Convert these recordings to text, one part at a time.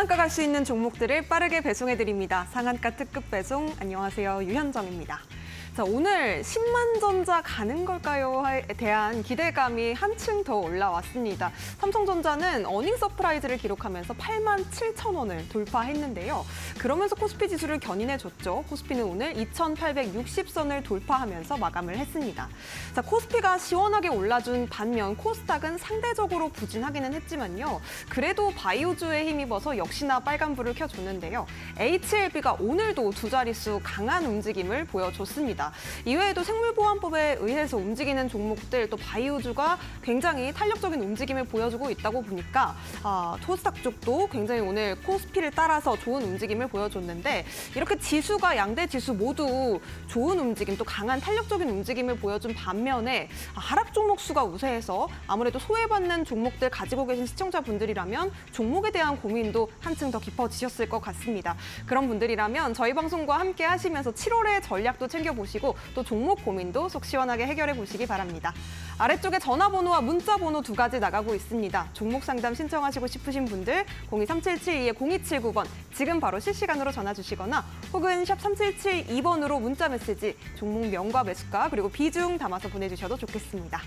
저상한가 갈 수 있는 종목들을 빠르게 배송해드립니다. 상한가 특급 배송, 안녕하세요. 유현정입니다. 자, 오늘 10만 전자 가는 걸까요?에 대한 기대감이 한층 더 올라왔습니다. 삼성전자는 어닝 서프라이즈를 기록하면서 8만 7천 원을 돌파했는데요. 그러면서 코스피 지수를 견인해줬죠. 코스피는 오늘 2,860선을 돌파하면서 마감을 했습니다. 자, 코스피가 시원하게 올라준 반면 코스닥은 상대적으로 부진하기는 했지만요. 그래도 바이오주에 힘입어서 역시나 빨간불을 켜줬는데요. HLB가 오늘도 두 자릿수 강한 움직임을 보여줬습니다. 이외에도 생물보안법에 의해서 움직이는 종목들, 또 바이오주가 굉장히 탄력적인 움직임을 보여주고 있다고 보니까 코스닥 쪽도 굉장히 오늘 코스피를 따라서 좋은 움직임을 보여줬는데, 이렇게 지수가 양대 지수 모두 좋은 움직임, 또 강한 탄력적인 움직임을 보여준 반면에 하락 종목 수가 우세해서 아무래도 소외받는 종목들 가지고 계신 시청자분들이라면 종목에 대한 고민도 한층 더 깊어지셨을 것 같습니다. 그런 분들이라면 저희 방송과 함께 하시면서 7월의 전략도 챙겨보시고 또 종목 고민도 속 시원하게 해결해 보시기 바랍니다. 아래쪽에 전화번호와 문자번호 두 가지 나가고 있습니다. 종목 상담 신청하시고 싶으신 분들 023772-0279번 지금 바로 실시간으로 전화 주시거나 혹은 샵 3772번으로 문자 메시지 종목명과 매수가 그리고 비중 담아서 보내주셔도 좋겠습니다.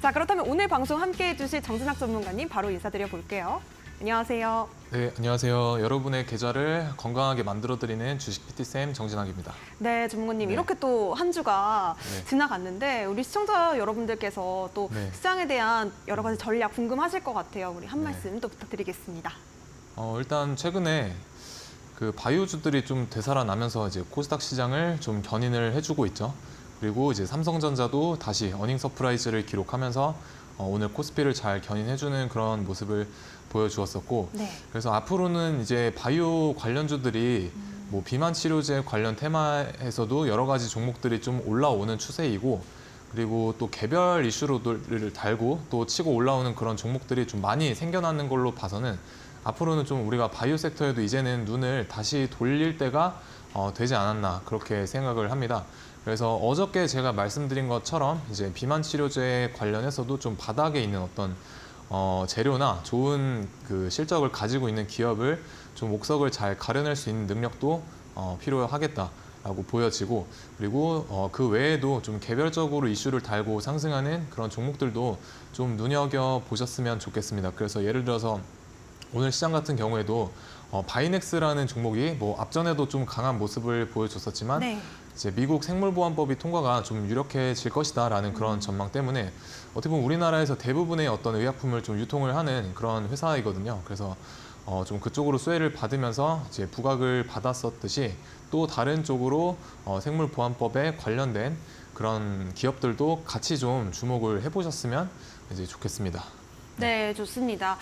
자, 그렇다면 오늘 방송 함께해 주실 정진학 전문가님 바로 인사드려 볼게요. 안녕하세요. 네, 안녕하세요. 여러분의 계좌를 건강하게 만들어드리는 주식 PT쌤 정진학입니다. 네, 전문가님. 네. 이렇게 또 한 주가 네. 지나갔는데 우리 시청자 여러분들께서 또 네. 시장에 대한 여러 가지 전략 궁금하실 것 같아요. 우리 한 네. 말씀 또 부탁드리겠습니다. 일단 최근에 그 바이오주들이 좀 되살아나면서 이제 코스닥 시장을 좀 견인을 해주고 있죠. 그리고 이제 삼성전자도 다시 어닝 서프라이즈를 기록하면서 오늘 코스피를 잘 견인해주는 그런 모습을 보여주었었고, 네. 그래서 앞으로는 이제 바이오 관련주들이 뭐 비만 치료제 관련 테마에서도 여러 가지 종목들이 좀 올라오는 추세이고, 그리고 또 개별 이슈로를 달고 또 치고 올라오는 그런 종목들이 좀 많이 생겨나는 걸로 봐서는 앞으로는 좀 우리가 바이오 섹터에도 이제는 눈을 다시 돌릴 때가 되지 않았나 그렇게 생각을 합니다. 그래서 어저께 제가 말씀드린 것처럼 이제 비만 치료제 관련해서도 좀 바닥에 있는 어떤 재료나 좋은 그 실적을 가지고 있는 기업을 좀 옥석을 잘 가려낼 수 있는 능력도 필요하겠다라고 보여지고, 그리고 그 외에도 좀 개별적으로 이슈를 달고 상승하는 그런 종목들도 좀 눈여겨보셨으면 좋겠습니다. 그래서 예를 들어서 오늘 시장 같은 경우에도 바이넥스라는 종목이 뭐 앞전에도 좀 강한 모습을 보여줬었지만 네. 이제 미국 생물보안법이 통과가 좀 유력해질 것이다라는 그런 전망 때문에 어떻게 보면 우리나라에서 대부분의 어떤 의약품을 좀 유통을 하는 그런 회사이거든요. 그래서 좀 그쪽으로 수혜를 받으면서 이제 부각을 받았었듯이 또 다른 쪽으로 생물보안법에 관련된 그런 기업들도 같이 좀 주목을 해보셨으면 이제 좋겠습니다. 네, 좋습니다.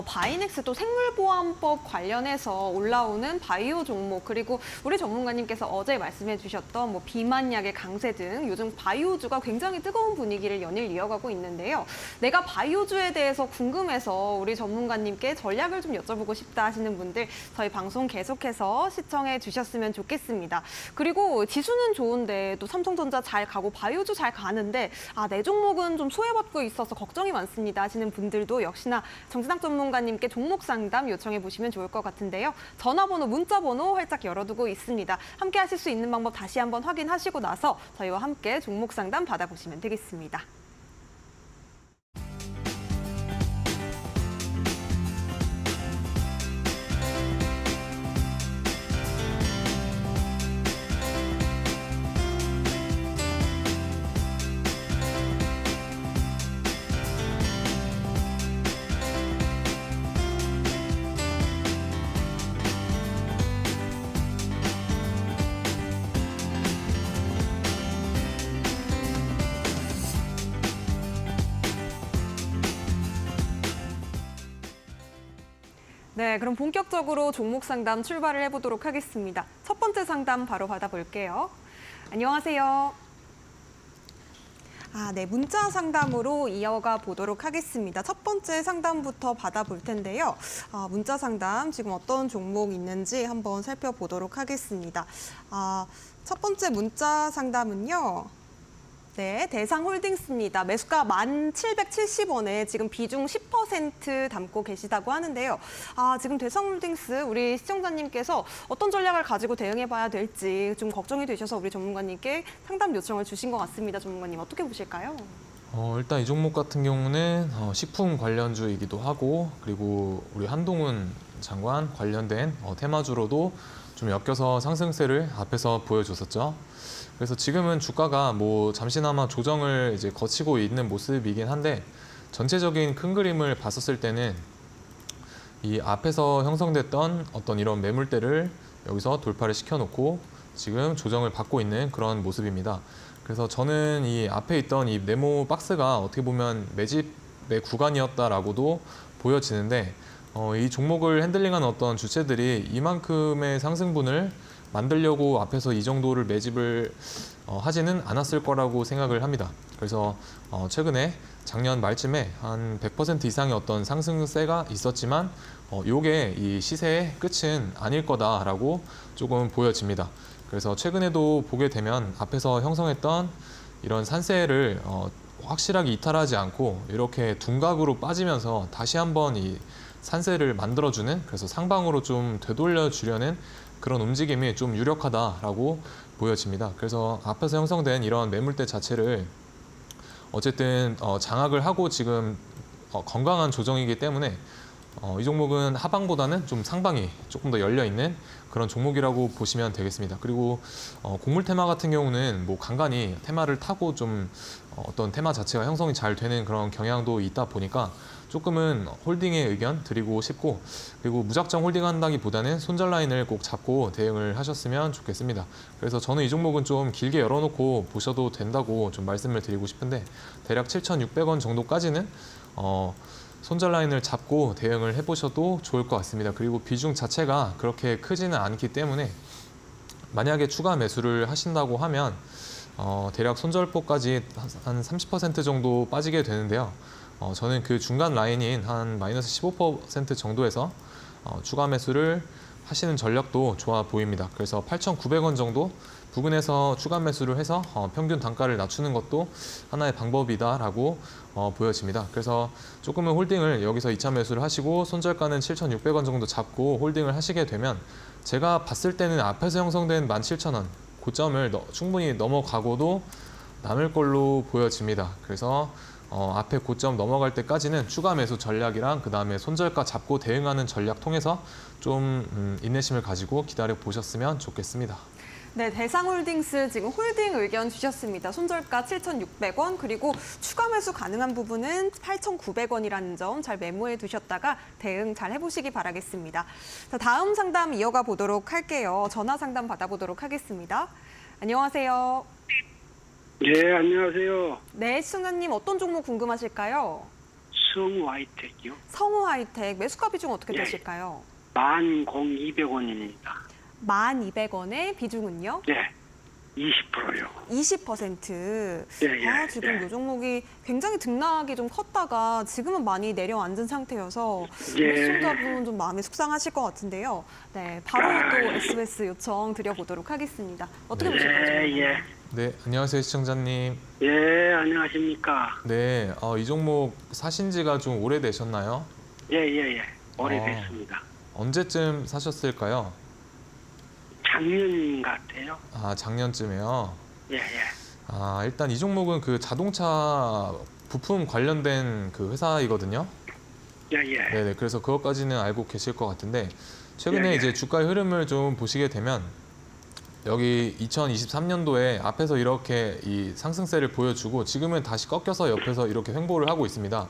바이넥스 또 생물보안법 관련해서 올라오는 바이오 종목, 그리고 우리 전문가님께서 어제 말씀해 주셨던 뭐 비만약의 강세 등 요즘 바이오주가 굉장히 뜨거운 분위기를 연일 이어가고 있는데요. 내가 바이오주에 대해서 궁금해서 우리 전문가님께 전략을 좀 여쭤보고 싶다 하시는 분들 저희 방송 계속해서 시청해 주셨으면 좋겠습니다. 그리고 지수는 좋은데 또 삼성전자 잘 가고 바이오주 잘 가는데 내 종목은 좀 소외받고 있어서 걱정이 많습니다 하시는 분들도 역시나 정진학 전문가님께 종목 상담 요청해 보시면 좋을 것 같은데요. 전화번호, 문자번호 활짝 열어두고 있습니다. 함께 하실 수 있는 방법 다시 한번 확인하시고 나서 저희와 함께 종목 상담 받아보시면 되겠습니다. 네, 그럼 본격적으로 종목 상담 출발을 해보도록 하겠습니다. 첫 번째 상담 바로 받아볼게요. 안녕하세요. 네, 문자 상담으로 이어가 보도록 하겠습니다. 첫 번째 상담부터 받아볼 텐데요. 문자 상담 지금 어떤 종목 있는지 한번 살펴보도록 하겠습니다. 첫 번째 문자 상담은요. 네, 대상홀딩스입니다. 매수가 1,770원에 지금 비중 10% 담고 계시다고 하는데요. 지금 대상홀딩스 우리 시청자님께서 어떤 전략을 가지고 대응해봐야 될지 좀 걱정이 되셔서 우리 전문가님께 상담 요청을 주신 것 같습니다. 전문가님 어떻게 보실까요? 일단 이 종목 같은 경우는 식품 관련주이기도 하고 그리고 우리 한동훈 장관 관련된 테마주로도 좀 엮여서 상승세를 앞에서 보여줬었죠. 그래서 지금은 주가가 뭐 잠시나마 조정을 이제 거치고 있는 모습이긴 한데 전체적인 큰 그림을 봤었을 때는 이 앞에서 형성됐던 어떤 이런 매물대를 여기서 돌파를 시켜놓고 지금 조정을 받고 있는 그런 모습입니다. 그래서 저는 이 앞에 있던 이 네모 박스가 어떻게 보면 매집의 구간이었다라고도 보여지는데 이 종목을 핸들링한 어떤 주체들이 이만큼의 상승분을 만들려고 앞에서 이 정도를 매집을 하지는 않았을 거라고 생각을 합니다. 그래서 최근에 작년 말쯤에 한 100% 이상의 어떤 상승세가 있었지만 요게 이 시세의 끝은 아닐 거다라고 조금 보여집니다. 그래서 최근에도 보게 되면 앞에서 형성했던 이런 산세를 확실하게 이탈하지 않고 이렇게 둔각으로 빠지면서 다시 한번 이 산세를 만들어주는 그래서 상방으로 좀 되돌려 주려는 그런 움직임이 좀 유력하다라고 보여집니다. 그래서 앞에서 형성된 이런 매물대 자체를 어쨌든 장악을 하고 지금 건강한 조정이기 때문에 이 종목은 하방보다는 좀 상방이 조금 더 열려 있는 그런 종목이라고 보시면 되겠습니다. 그리고 곡물 테마 같은 경우는 뭐 간간히 테마를 타고 좀 어떤 테마 자체가 형성이 잘 되는 그런 경향도 있다 보니까 조금은 홀딩의 의견 드리고 싶고 그리고 무작정 홀딩한다기보다는 손절 라인을 꼭 잡고 대응을 하셨으면 좋겠습니다. 그래서 저는 이 종목은 좀 길게 열어놓고 보셔도 된다고 좀 말씀을 드리고 싶은데 대략 7,600원 정도까지는 손절 라인을 잡고 대응을 해보셔도 좋을 것 같습니다. 그리고 비중 자체가 그렇게 크지는 않기 때문에 만약에 추가 매수를 하신다고 하면 대략 손절폭까지 한 30% 정도 빠지게 되는데요. 저는 그 중간 라인인 한 마이너스 15% 정도에서 추가 매수를 하시는 전략도 좋아 보입니다. 그래서 8,900원 정도 부근에서 추가 매수를 해서 평균 단가를 낮추는 것도 하나의 방법이다라고 보여집니다. 그래서 조금은 홀딩을 여기서 2차 매수를 하시고 손절가는 7,600원 정도 잡고 홀딩을 하시게 되면 제가 봤을 때는 앞에서 형성된 17,000원 고점을 충분히 넘어가고도 남을 걸로 보여집니다. 그래서 앞에 고점 넘어갈 때까지는 추가 매수 전략이랑 그 다음에 손절가 잡고 대응하는 전략 통해서 좀 인내심을 가지고 기다려 보셨으면 좋겠습니다. 네, 대상홀딩스 지금 홀딩 의견 주셨습니다. 손절가 7,600원 그리고 추가 매수 가능한 부분은 8,900원이라는 점 잘 메모해 두셨다가 대응 잘 해보시기 바라겠습니다. 자, 다음 상담 이어가 보도록 할게요. 전화 상담 받아보도록 하겠습니다. 안녕하세요. 네, 안녕하세요. 네, 시청자님 어떤 종목 궁금하실까요? 성화이텍이요. 성우하이텍 매수가 비중 어떻게 예. 되실까요? 10,200원입니다. 1,200원의 비중은요? 네, 20%요. 20%. 예, 지금 이 종목이 굉장히 등락이 좀 컸다가 지금은 많이 내려앉은 상태여서 예. 시청자분 좀 마음이 속상하실 것 같은데요. 네, 바로 또 SBS 요청 드려보도록 하겠습니다. 어떻게 보실까요? 예, 예. 네, 안녕하세요 시청자님. 예, 안녕하십니까. 네, 이 종목 사신 지가 좀 오래되셨나요? 예, 예, 예. 오래됐습니다. 언제쯤 사셨을까요? 작년 같아요. 작년쯤에요. 예, 예. 일단 이 종목은 그 자동차 부품 관련된 그 회사이거든요. 예, 예. 네네, 그래서 그것까지는 알고 계실 것 같은데 최근에 예, 예. 이제 주가의 흐름을 좀 보시게 되면 여기 2023년도에 앞에서 이렇게 이 상승세를 보여주고 지금은 다시 꺾여서 옆에서 이렇게 횡보를 하고 있습니다.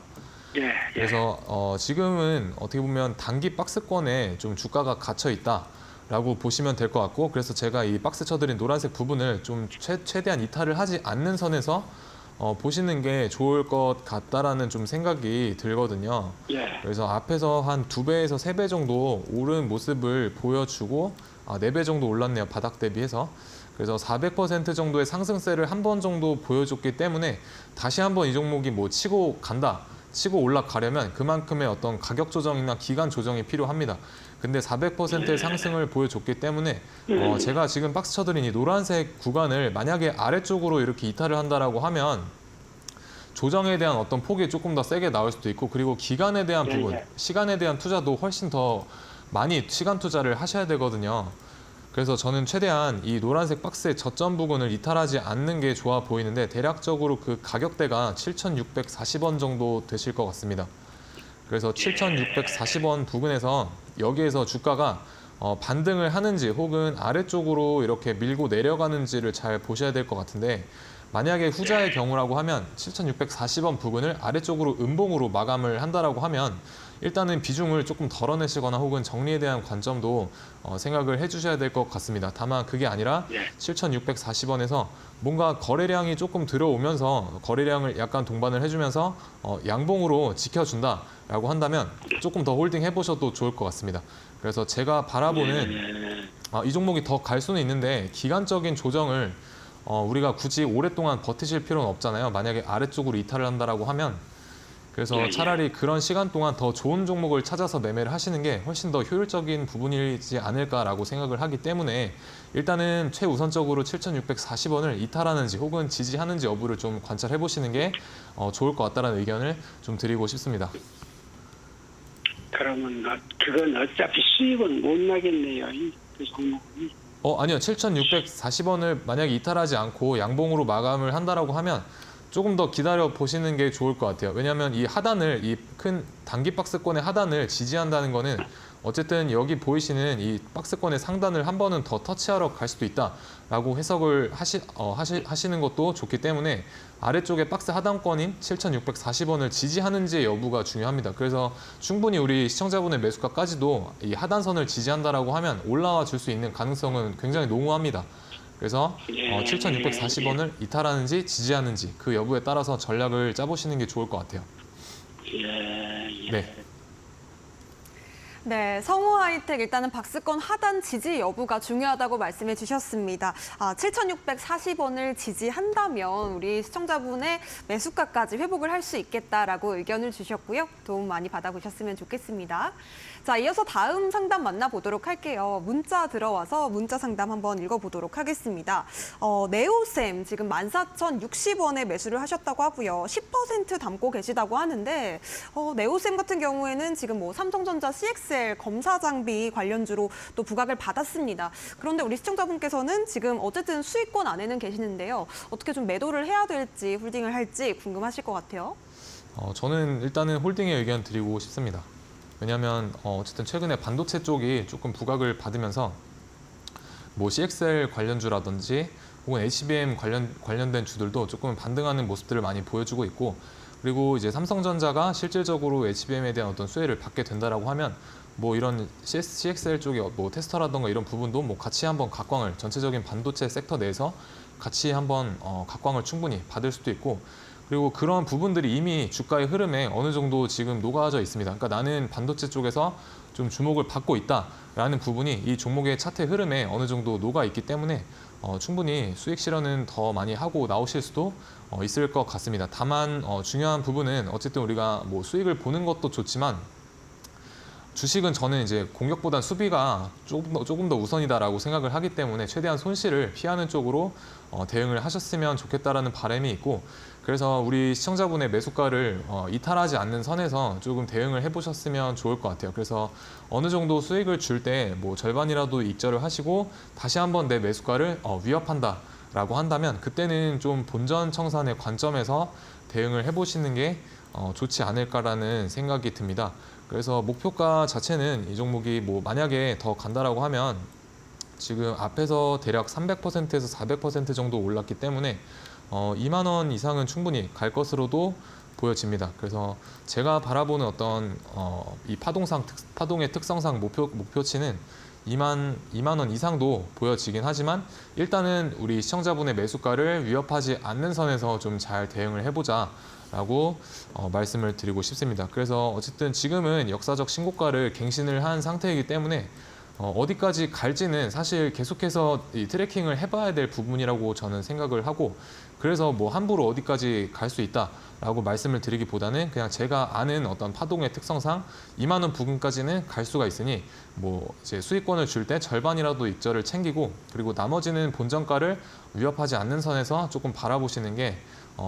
예, 예. 그래서 지금은 어떻게 보면 단기 박스권에 좀 주가가 갇혀 있다라고 보시면 될 것 같고 그래서 제가 이 박스 쳐드린 노란색 부분을 좀 최대한 이탈을 하지 않는 선에서 보시는 게 좋을 것 같다라는 좀 생각이 들거든요. 예. 그래서 앞에서 한 2배에서 3배 정도 오른 모습을 보여주고 4배 정도 올랐네요. 바닥 대비해서. 그래서 400% 정도의 상승세를 한 번 정도 보여줬기 때문에 다시 한번 이 종목이 뭐 치고 간다. 치고 올라가려면 그만큼의 어떤 가격 조정이나 기간 조정이 필요합니다. 근데 400%의 상승을 보여줬기 때문에 제가 지금 박스 쳐드린 이 노란색 구간을 만약에 아래쪽으로 이렇게 이탈을 한다라고 하면 조정에 대한 어떤 폭이 조금 더 세게 나올 수도 있고, 그리고 기간에 대한 예, 부분, 예. 시간에 대한 투자도 훨씬 더 많이 시간 투자를 하셔야 되거든요. 그래서 저는 최대한 이 노란색 박스의 저점 부근을 이탈하지 않는 게 좋아 보이는데, 대략적으로 그 가격대가 7,640원 정도 되실 것 같습니다. 그래서 7,640원 부근에서 여기에서 주가가 반등을 하는지 혹은 아래쪽으로 이렇게 밀고 내려가는지를 잘 보셔야 될 것 같은데, 만약에 후자의 경우라고 하면 7,640원 부근을 아래쪽으로 음봉으로 마감을 한다라고 하면 일단은 비중을 조금 덜어내시거나 혹은 정리에 대한 관점도 생각을 해주셔야 될 것 같습니다. 다만 그게 아니라 예. 7,640원에서 뭔가 거래량이 조금 들어오면서 거래량을 약간 동반을 해주면서 양봉으로 지켜준다라고 한다면 조금 더 홀딩 해보셔도 좋을 것 같습니다. 그래서 제가 바라보는 이 종목이 더 갈 수는 있는데, 기간적인 조정을 우리가 굳이 오랫동안 버티실 필요는 없잖아요. 만약에 아래쪽으로 이탈을 한다라고 하면. 그래서 차라리 그런 시간 동안 더 좋은 종목을 찾아서 매매를 하시는 게 훨씬 더 효율적인 부분이지 않을까라고 생각을 하기 때문에, 일단은 최우선적으로 7,640원을 이탈하는지 혹은 지지하는지 여부를 좀 관찰해 보시는 게 좋을 것 같다는 의견을 좀 드리고 싶습니다. 그러면 그건 어차피 수익은 못 나겠네요. 그 종목은. 아니요. 7,640원을 만약에 이탈하지 않고 양봉으로 마감을 한다라고 하면 조금 더 기다려 보시는 게 좋을 것 같아요. 왜냐하면 이 하단을, 이 큰 단기 박스권의 하단을 지지한다는 거는 어쨌든 여기 보이시는 이 박스권의 상단을 한 번은 더 터치하러 갈 수도 있다라고 해석을 하시는 것도 좋기 때문에, 아래쪽에 박스 하단권인 7,640원을 지지하는지의 여부가 중요합니다. 그래서 충분히 우리 시청자분의 매수가까지도 이 하단선을 지지한다라고 하면 올라와 줄 수 있는 가능성은 굉장히 농후합니다. 그래서 7,640원을 이탈하는지 지지하는지 그 여부에 따라서 전략을 짜보시는 게 좋을 것 같아요. 네. 네, 성우 하이텍 일단은 박스권 하단 지지 여부가 중요하다고 말씀해 주셨습니다. 7,640원을 지지한다면 우리 시청자분의 매수가까지 회복을 할 수 있겠다라고 의견을 주셨고요. 도움 많이 받아보셨으면 좋겠습니다. 자, 이어서 다음 상담 만나보도록 할게요. 문자 들어와서 문자 상담 한번 읽어보도록 하겠습니다. 네오셈 지금 14,060원에 매수를 하셨다고 하고요. 10% 담고 계시다고 하는데 네오셈 같은 경우에는 지금 뭐 삼성전자 CXL 검사 장비 관련주로 또 부각을 받았습니다. 그런데 우리 시청자분께서는 지금 어쨌든 수익권 안에는 계시는데요. 어떻게 좀 매도를 해야 될지 홀딩을 할지 궁금하실 것 같아요. 저는 일단은 홀딩의 의견 드리고 싶습니다. 왜냐하면 어쨌든 최근에 반도체 쪽이 조금 부각을 받으면서 뭐 CXL 관련주라든지 혹은 HBM 관련된 주들도 조금 반등하는 모습들을 많이 보여주고 있고, 그리고 이제 삼성전자가 실질적으로 HBM에 대한 어떤 수혜를 받게 된다라고 하면 뭐 이런 CXL 쪽의 뭐 테스터라든가 이런 부분도 뭐 같이 한번 각광을, 전체적인 반도체 섹터 내에서 같이 한번 각광을 충분히 받을 수도 있고, 그리고 그런 부분들이 이미 주가의 흐름에 어느 정도 지금 녹아져 있습니다. 그러니까 나는 반도체 쪽에서 좀 주목을 받고 있다라는 부분이 이 종목의 차트 흐름에 어느 정도 녹아 있기 때문에 충분히 수익 실현은 더 많이 하고 나오실 수도 있을 것 같습니다. 다만 중요한 부분은 어쨌든 우리가 뭐 수익을 보는 것도 좋지만, 주식은 저는 이제 공격보단 수비가 조금 더 우선이다라고 생각을 하기 때문에 최대한 손실을 피하는 쪽으로 대응을 하셨으면 좋겠다라는 바람이 있고, 그래서 우리 시청자분의 매수가를 이탈하지 않는 선에서 조금 대응을 해보셨으면 좋을 것 같아요. 그래서 어느 정도 수익을 줄 때 뭐 절반이라도 익절을 하시고 다시 한번 내 매수가를 위협한다라고 한다면, 그때는 좀 본전 청산의 관점에서 대응을 해보시는 게 좋지 않을까라는 생각이 듭니다. 그래서 목표가 자체는 이 종목이 뭐 만약에 더 간다라고 하면 지금 앞에서 대략 300%에서 400% 정도 올랐기 때문에 2만 원 이상은 충분히 갈 것으로도 보여집니다. 그래서 제가 바라보는 어떤 이 파동의 특성상 목표치는 2만 원 이상도 보여지긴 하지만, 일단은 우리 시청자분의 매수가를 위협하지 않는 선에서 좀 잘 대응을 해보자 라고 말씀을 드리고 싶습니다. 그래서 어쨌든 지금은 역사적 신고가를 갱신을 한 상태이기 때문에 어디까지 갈지는 사실 계속해서 이 트래킹을 해봐야 될 부분이라고 저는 생각을 하고, 그래서 뭐 함부로 어디까지 갈 수 있다라고 말씀을 드리기보다는 그냥 제가 아는 어떤 파동의 특성상 이만한 부근까지는 갈 수가 있으니 뭐 이제 수익권을 줄 때 절반이라도 익절을 챙기고, 그리고 나머지는 본전가를 위협하지 않는 선에서 조금 바라보시는 게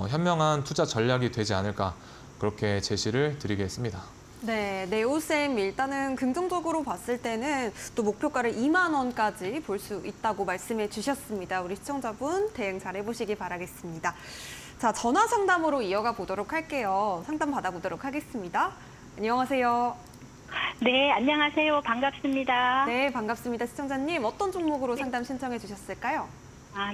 현명한 투자 전략이 되지 않을까, 그렇게 제시를 드리겠습니다. 네, 네오쌤 일단은 긍정적으로 봤을 때는 또 목표가를 2만 원까지 볼 수 있다고 말씀해 주셨습니다. 우리 시청자분 대응 잘 해보시기 바라겠습니다. 자, 전화 상담으로 이어가 보도록 할게요. 상담 받아보도록 하겠습니다. 안녕하세요. 네, 안녕하세요. 반갑습니다. 네, 반갑습니다. 시청자님, 어떤 종목으로 상담 신청해 주셨을까요?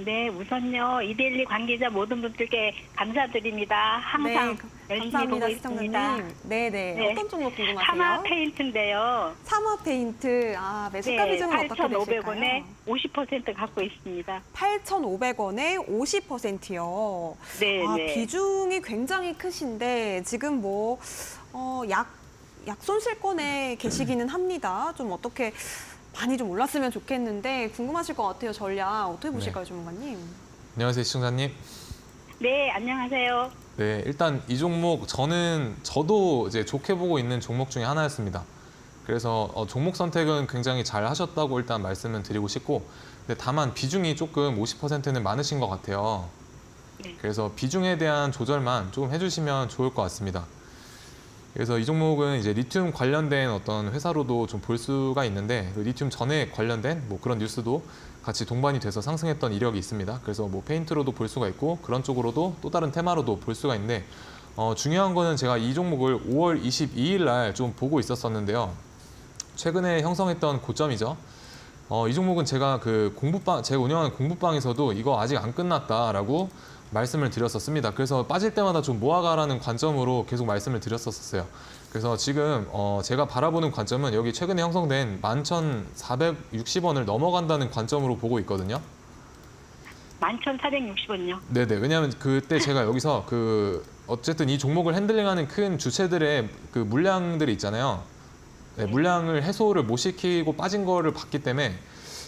네, 우선요, 이데일리 관계자 모든 분들께 감사드립니다. 항상 열심히 감사합니다, 보고 있습니다. 시청자님. 네네. 네. 어떤 종목 궁금하세요? 사마 페인트인데요. 사마 페인트. 매수가 비중은 어떻게 되실까요? 8,500원에 50% 갖고 있습니다. 8,500원에 50%요. 네, 네. 비중이 굉장히 크신데 지금 약 손실권에 계시기는 합니다. 좀 어떻게 많이 좀 올랐으면 좋겠는데 궁금하실 것 같아요. 전략 어떻게 보실까요, 전문가님? 안녕하세요, 시청자님. 네, 안녕하세요. 네, 일단 이 종목 저도 이제 좋게 보고 있는 종목 중에 하나였습니다. 그래서 종목 선택은 굉장히 잘 하셨다고 일단 말씀은 드리고 싶고, 근데 다만 비중이 조금 50%는 많으신 것 같아요. 네. 그래서 비중에 대한 조절만 조금 해주시면 좋을 것 같습니다. 그래서 이 종목은 이제 리튬 관련된 어떤 회사로도 좀 볼 수가 있는데, 그 리튬 전에 관련된 뭐 그런 뉴스도 같이 동반이 돼서 상승했던 이력이 있습니다. 그래서 뭐 페인트로도 볼 수가 있고 그런 쪽으로도 또 다른 테마로도 볼 수가 있는데, 중요한 거는 제가 이 종목을 5월 22일 날 좀 보고 있었었는데요. 최근에 형성했던 고점이죠. 이 종목은 제가 제가 운영하는 공부방에서도 이거 아직 안 끝났다라고 말씀을 드렸었습니다. 그래서 빠질 때마다 좀 모아가라는 관점으로 계속 말씀을 드렸었어요. 그래서 지금 제가 바라보는 관점은 여기 최근에 형성된 11,460원을 넘어간다는 관점으로 보고 있거든요. 11,460원요. 네네. 왜냐하면 그때 제가 여기서 어쨌든 이 종목을 핸들링하는 큰 주체들의 그 물량들이 있잖아요. 네, 물량을 해소를 못 시키고 빠진 거를 봤기 때문에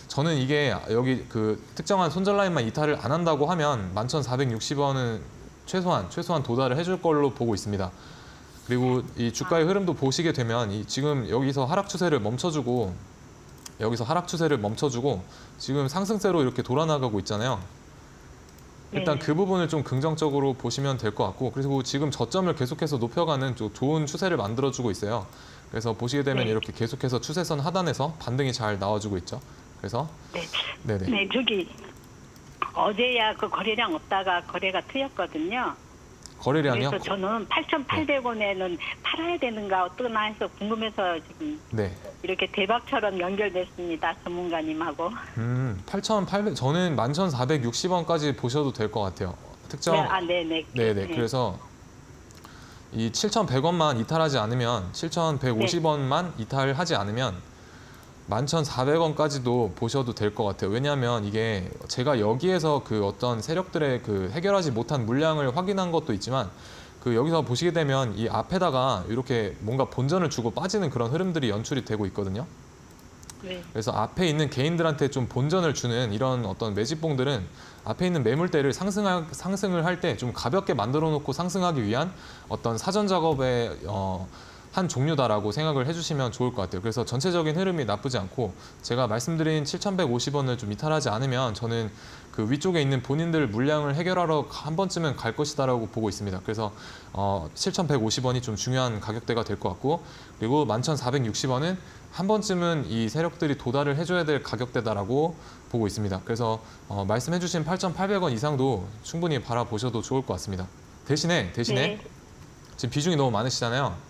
저는 이게 여기 특정한 손절 라인만 이탈을 안 한다고 하면 11,460원은 최소한 도달을 해줄 걸로 보고 있습니다. 그리고 이 주가의 흐름도 보시게 되면 지금 여기서 하락 추세를 멈춰주고 지금 상승세로 이렇게 돌아나가고 있잖아요. 일단 그 부분을 좀 긍정적으로 보시면 될 것 같고, 그리고 지금 저점을 계속해서 높여가는 좀 좋은 추세를 만들어주고 있어요. 그래서 보시게 되면 네. 이렇게 계속해서 추세선 하단에서 반등이 잘 나와주고 있죠. 그래서 네. 네네. 네, 어제야 그 거래량 없다가 거래가 트였거든요. 거래량이요? 그래서 저는 8,800원에는 팔아야 되는가 어떠나 해서 궁금해서 지금 네. 이렇게 대박처럼 연결됐습니다. 전문가님하고. 8,800, 저는 11,460원까지 보셔도 될 것 같아요. 특정. 네네. 네네. 그래서 이 7,100원만 이탈하지 않으면, 7,150원만 이탈하지 않으면 11,400원까지도 보셔도 될 것 같아요. 왜냐하면 이게 제가 여기에서 어떤 세력들의 해결하지 못한 물량을 확인한 것도 있지만, 여기서 보시게 되면 이 앞에다가 이렇게 뭔가 본전을 주고 빠지는 그런 흐름들이 연출이 되고 있거든요. 네. 그래서 앞에 있는 개인들한테 좀 본전을 주는 이런 어떤 매집봉들은 앞에 있는 매물대를 상승을 할 때 좀 가볍게 만들어 놓고 상승하기 위한 어떤 사전 작업의 한 종류다라고 생각을 해주시면 좋을 것 같아요. 그래서 전체적인 흐름이 나쁘지 않고, 제가 말씀드린 7,150원을 좀 이탈하지 않으면 저는 그 위쪽에 있는 본인들 물량을 해결하러 한 번쯤은 갈 것이다라고 보고 있습니다. 그래서 7,150원이 좀 중요한 가격대가 될 것 같고, 그리고 11,460원은 한 번쯤은 이 세력들이 도달을 해줘야 될 가격대다라고 보고 있습니다. 그래서 말씀해주신 8,800원 이상도 충분히 바라보셔도 좋을 것 같습니다. 대신에 네. 지금 비중이 너무 많으시잖아요.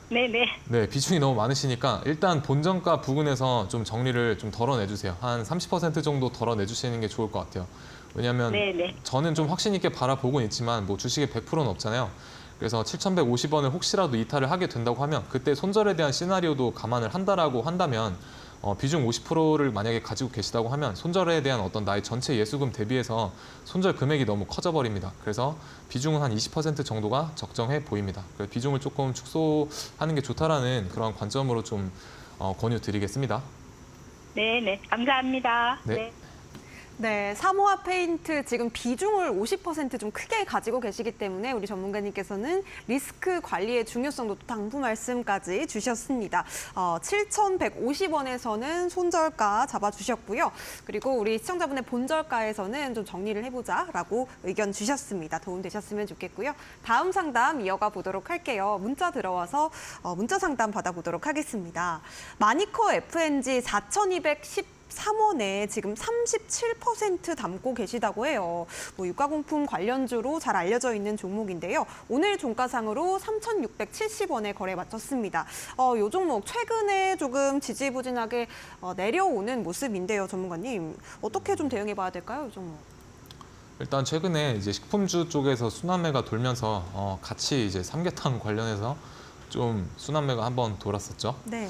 네네. 네, 비중이 너무 많으시니까 일단 본정가 부근에서 좀 정리를 좀 덜어내주세요. 한 30% 정도 덜어내주시는 게 좋을 것 같아요. 왜냐하면 네네. 저는 좀 확신 있게 바라보고는 있지만 뭐 주식의 100%는 없잖아요. 그래서 7,150원을 혹시라도 이탈을 하게 된다고 하면 그때 손절에 대한 시나리오도 감안을 한다라고 한다면 비중 50%를 만약에 가지고 계시다고 하면 손절에 대한 어떤 나의 전체 예수금 대비해서 손절 금액이 너무 커져버립니다. 그래서 비중은 한 20% 정도가 적정해 보입니다. 그래서 비중을 조금 축소하는 게 좋다라는 그런 관점으로 좀 권유드리겠습니다. 네, 감사합니다. 네. 네, 사모아 페인트 지금 비중을 50% 좀 크게 가지고 계시기 때문에 우리 전문가님께서는 리스크 관리의 중요성도 또 당부 말씀까지 주셨습니다. 7,150원에서는 손절가 잡아주셨고요. 그리고 우리 시청자분의 본절가에서는 좀 정리를 해보자라고 의견 주셨습니다. 도움 되셨으면 좋겠고요. 다음 상담 이어가 보도록 할게요. 문자 들어와서 문자 상담 받아보도록 하겠습니다. 마니커 FNG 4,213원에 지금 37% 담고 계시다고 해요. 뭐 유가공품 관련주로 잘 알려져 있는 종목인데요. 오늘 종가상으로 3,670원에 거래 마쳤습니다. 이 종목 최근에 조금 지지부진하게 내려오는 모습인데요, 전문가님. 어떻게 좀 대응해 봐야 될까요, 이 종목? 일단 최근에 이제 식품주 쪽에서 순환매가 돌면서 같이 이제 삼계탕 관련해서 좀 순환매가 한번 돌았었죠. 네.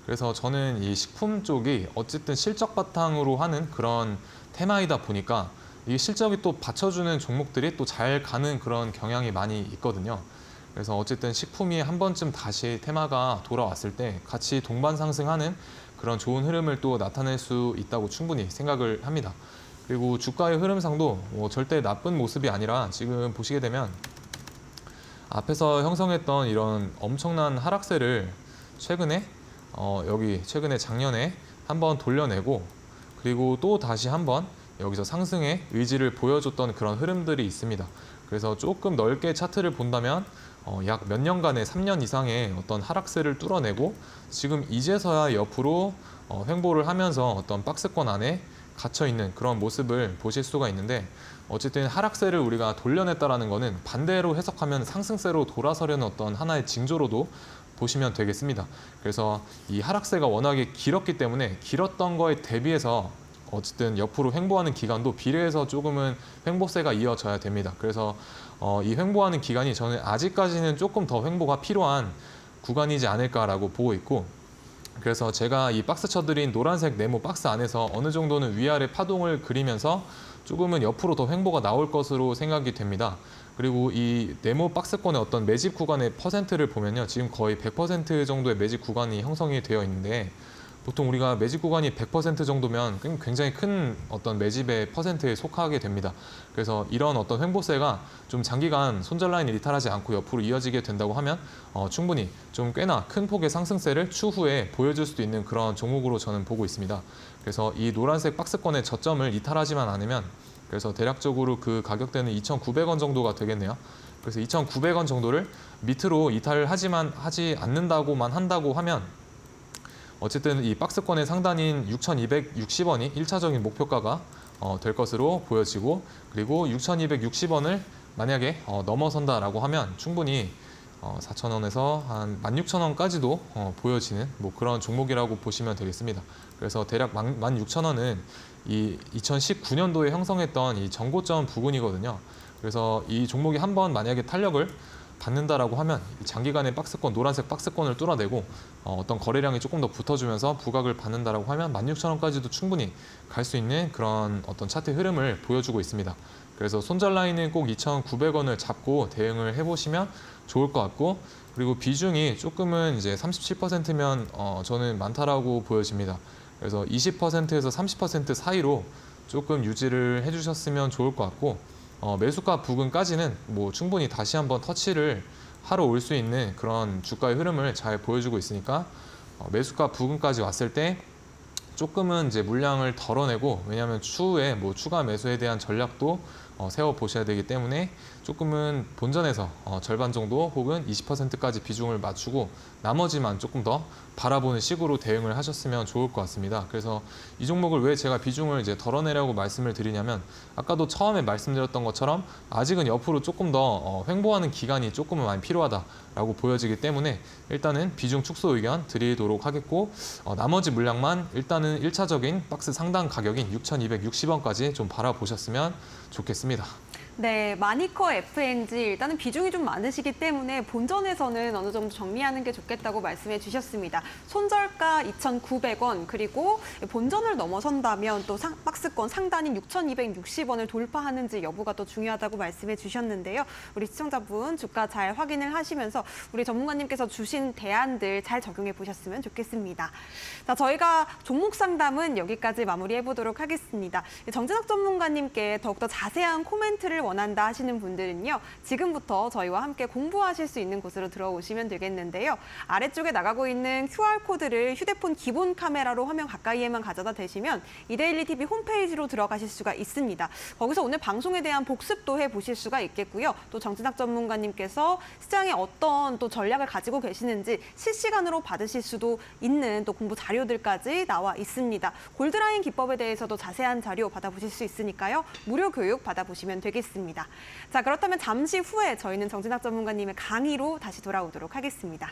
그래서 저는 이 식품 쪽이 어쨌든 실적 바탕으로 하는 그런 테마이다 보니까 이 실적이 또 받쳐주는 종목들이 또 잘 가는 그런 경향이 많이 있거든요. 그래서 어쨌든 식품이 한 번쯤 다시 테마가 돌아왔을 때 같이 동반 상승하는 그런 좋은 흐름을 또 나타낼 수 있다고 충분히 생각을 합니다. 그리고 주가의 흐름상도 뭐 절대 나쁜 모습이 아니라 지금 보시게 되면 앞에서 형성했던 이런 엄청난 하락세를 최근에 여기 최근에 작년에 한번 돌려내고 그리고 또 다시 한번 여기서 상승의 의지를 보여줬던 그런 흐름들이 있습니다. 그래서 조금 넓게 차트를 본다면 약 몇 년간의 3년 이상의 어떤 하락세를 뚫어내고 지금 이제서야 옆으로 횡보를 하면서 어떤 박스권 안에 갇혀 있는 그런 모습을 보실 수가 있는데 어쨌든 하락세를 우리가 돌려냈다라는 거는 반대로 해석하면 상승세로 돌아서려는 어떤 하나의 징조로도 보시면 되겠습니다. 그래서 이 하락세가 워낙에 길었기 때문에 길었던 거에 대비해서 어쨌든 옆으로 횡보하는 기간도 비례해서 조금은 횡보세가 이어져야 됩니다. 그래서 이 횡보하는 기간이 저는 아직까지는 조금 더 횡보가 필요한 구간이지 않을까라고 보고 있고 그래서 제가 이 박스 쳐드린 노란색 네모 박스 안에서 어느 정도는 위아래 파동을 그리면서 조금은 옆으로 더 횡보가 나올 것으로 생각이 됩니다. 그리고 이 네모 박스권의 어떤 매집 구간의 퍼센트를 보면요. 지금 거의 100% 정도의 매집 구간이 형성이 되어 있는데 보통 우리가 매집 구간이 100% 정도면 굉장히 큰 어떤 매집의 퍼센트에 속하게 됩니다. 그래서 이런 어떤 횡보세가 좀 장기간 손절 라인을 이탈하지 않고 옆으로 이어지게 된다고 하면 충분히 좀 꽤나 큰 폭의 상승세를 추후에 보여줄 수도 있는 그런 종목으로 저는 보고 있습니다. 그래서 이 노란색 박스권의 저점을 이탈하지만 않으면 그래서 대략적으로 그 가격대는 2,900원 정도가 되겠네요. 그래서 2,900원 정도를 밑으로 하지 않는다고만 한다고 하면 어쨌든 이 박스권의 상단인 6,260원이 1차적인 목표가가 될 것으로 보여지고 그리고 6,260원을 만약에 넘어선다라고 하면 충분히 4,000원에서 한 16,000원까지도 보여지는 뭐 그런 종목이라고 보시면 되겠습니다. 그래서 대략 16,000원은 이 2019년도에 형성했던 이 전고점 부근이거든요. 그래서 이 종목이 한번 만약에 탄력을 받는다라고 하면 장기간의 박스권, 노란색 박스권을 뚫어내고 어떤 거래량이 조금 더 붙어주면서 부각을 받는다라고 하면 16,000원까지도 충분히 갈 수 있는 그런 어떤 차트 흐름을 보여주고 있습니다. 그래서 손절 라인은 꼭 2,900원을 잡고 대응을 해보시면 좋을 것 같고 그리고 비중이 조금은 이제 37%면 저는 많다라고 보여집니다. 그래서 20%에서 30% 사이로 조금 유지를 해주셨으면 좋을 것 같고 매수가 부근까지는 뭐 충분히 다시 한번 터치를 하러 올 수 있는 그런 주가의 흐름을 잘 보여주고 있으니까 매수가 부근까지 왔을 때 조금은 이제 물량을 덜어내고 왜냐하면 추후에 뭐 추가 매수에 대한 전략도 세워 보셔야 되기 때문에 조금은 본전에서 절반 정도 혹은 20%까지 비중을 맞추고 나머지만 조금 더 바라보는 식으로 대응을 하셨으면 좋을 것 같습니다. 그래서 이 종목을 왜 제가 비중을 이제 덜어내려고 말씀을 드리냐면 아까도 처음에 말씀드렸던 것처럼 아직은 옆으로 조금 더 횡보하는 기간이 조금은 많이 필요하다라고 보여지기 때문에 일단은 비중 축소 의견 드리도록 하겠고 나머지 물량만 일단은 1차적인 박스 상단 가격인 6,260원까지 좀 바라보셨으면 좋겠습니다. 네, 마니커 FNG 일단은 비중이 좀 많으시기 때문에 본전에서는 어느 정도 정리하는 게 좋겠다고 말씀해 주셨습니다. 손절가 2,900원 그리고 본전을 넘어선다면 또 박스권 상단인 6,260원을 돌파하는지 여부가 또 중요하다고 말씀해 주셨는데요. 우리 시청자분 주가 잘 확인을 하시면서 우리 전문가님께서 주신 대안들 잘 적용해 보셨으면 좋겠습니다. 자, 저희가 종목 상담은 여기까지 마무리해 보도록 하겠습니다. 정진학 전문가님께 더욱더 자세한 코멘트를 원한다 하시는 분들은요. 지금부터 저희와 함께 공부하실 수 있는 곳으로 들어오시면 되겠는데요. 아래쪽에 나가고 있는 QR코드를 휴대폰 기본 카메라로 화면 가까이에만 가져다 대시면 이데일리 TV 홈페이지로 들어가실 수가 있습니다. 거기서 오늘 방송에 대한 복습도 해보실 수가 있겠고요. 또 정진학 전문가님께서 시장에 어떤 또 전략을 가지고 계시는지 실시간으로 받으실 수도 있는 또 공부 자료들까지 나와 있습니다. 골드라인 기법에 대해서도 자세한 자료 받아보실 수 있으니까요. 무료 교육 받아보시면 되겠습니다. 자, 그렇다면 잠시 후에 저희는 정진학 전문가님의 강의로 다시 돌아오도록 하겠습니다.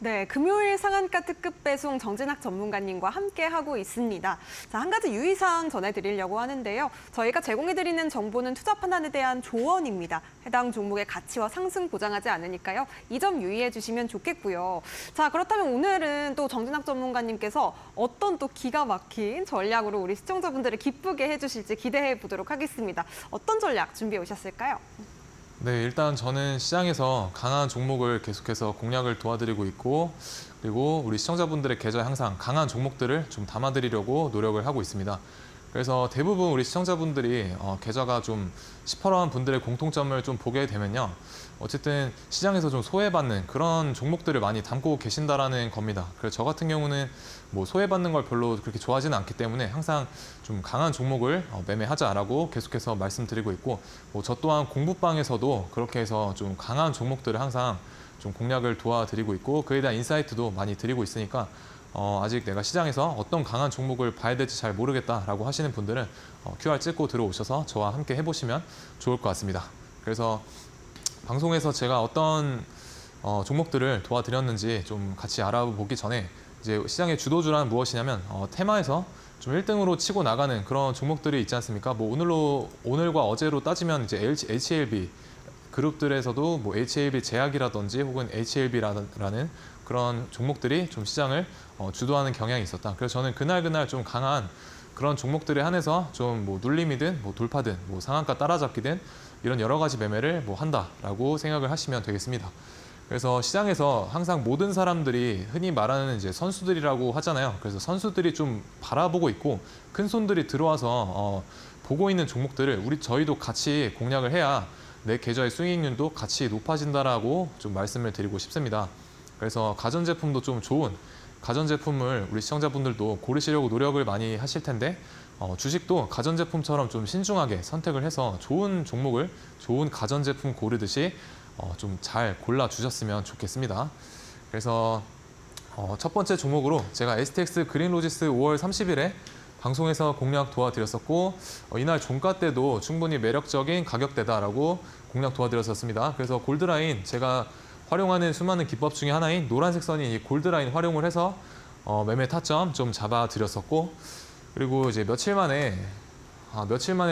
네, 금요일 상한가 특급 배송 정진학 전문가님과 함께 하고 있습니다. 자, 한 가지 유의사항 전해드리려고 하는데요. 저희가 제공해드리는 정보는 투자 판단에 대한 조언입니다. 해당 종목의 가치와 상승 보장하지 않으니까요. 이 점 유의해 주시면 좋겠고요. 자, 그렇다면 오늘은 또 정진학 전문가님께서 어떤 또 기가 막힌 전략으로 우리 시청자분들을 기쁘게 해주실지 기대해 보도록 하겠습니다. 어떤 전략 준비해 오셨을까요? 네, 일단 저는 시장에서 강한 종목을 계속해서 공략을 도와드리고 있고, 그리고 우리 시청자분들의 계좌에 항상 강한 종목들을 좀 담아드리려고 노력을 하고 있습니다. 그래서 대부분 우리 시청자분들이 계좌가 좀 시퍼런 분들의 공통점을 좀 보게 되면요. 어쨌든 시장에서 좀 소외받는 그런 종목들을 많이 담고 계신다라는 겁니다. 그래서 저 같은 경우는 뭐 소외받는 걸 별로 그렇게 좋아하지는 않기 때문에 항상 좀 강한 종목을 매매하자라고 계속해서 말씀드리고 있고, 뭐 저 또한 공부방에서도 그렇게 해서 좀 강한 종목들을 항상 좀 공략을 도와드리고 있고, 그에 대한 인사이트도 많이 드리고 있으니까 아직 내가 시장에서 어떤 강한 종목을 봐야 될지 잘 모르겠다라고 하시는 분들은 QR 찍고 들어오셔서 저와 함께 해보시면 좋을 것 같습니다. 그래서 방송에서 제가 어떤 종목들을 도와드렸는지 좀 같이 알아보기 전에 이제 시장의 주도주란 무엇이냐면 테마에서 좀 1등으로 치고 나가는 그런 종목들이 있지 않습니까? 뭐 오늘과 어제로 따지면 이제 HLB 그룹들에서도 뭐 HLB 제약이라든지 혹은 HLB라는 그런 종목들이 좀 시장을 주도하는 경향이 있었다. 그래서 저는 그날 좀 강한 그런 종목들에 한해서 좀 뭐 눌림이든 뭐 돌파든 뭐 상한가 따라잡기든 이런 여러 가지 매매를 뭐 한다라고 생각을 하시면 되겠습니다. 그래서 시장에서 항상 모든 사람들이 흔히 말하는 이제 선수들이라고 하잖아요. 그래서 선수들이 좀 바라보고 있고 큰 손들이 들어와서 보고 있는 종목들을 저희도 같이 공략을 해야 내 계좌의 수익률도 같이 높아진다라고 좀 말씀을 드리고 싶습니다. 그래서 가전제품도 좀 좋은 가전제품을 우리 시청자분들도 고르시려고 노력을 많이 하실 텐데 주식도 가전제품처럼 좀 신중하게 선택을 해서 좋은 종목을 좋은 가전제품 고르듯이 좀 잘 골라주셨으면 좋겠습니다. 그래서 첫 번째 종목으로 제가 STX 그린로지스 5월 30일에 방송에서 공략 도와드렸었고 이날 종가 때도 충분히 매력적인 가격대다라고 공략 도와드렸었습니다. 그래서 골드라인 제가 활용하는 수많은 기법 중에 하나인 노란색 선인 이 골드라인 활용을 해서 매매 타점 좀 잡아드렸었고, 그리고 이제 며칠 만에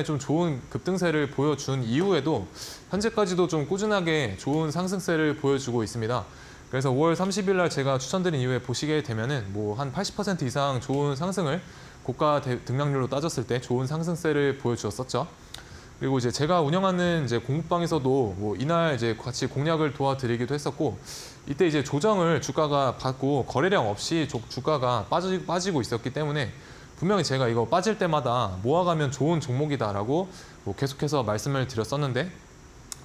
좀 좋은 급등세를 보여준 이후에도 현재까지도 좀 꾸준하게 좋은 상승세를 보여주고 있습니다. 그래서 5월 30일 날 제가 추천드린 이후에 보시게 되면은 뭐 한 80% 이상 좋은 상승을 고가 등락률로 따졌을 때 좋은 상승세를 보여주었었죠. 그리고 이제 제가 운영하는 이제 공부방에서도 뭐 이날 이제 같이 공략을 도와드리기도 했었고, 이때 이제 조정을 주가가 받고 거래량 없이 주가가 빠지고 있었기 때문에 분명히 제가 이거 빠질 때마다 모아가면 좋은 종목이다라고 뭐 계속해서 말씀을 드렸었는데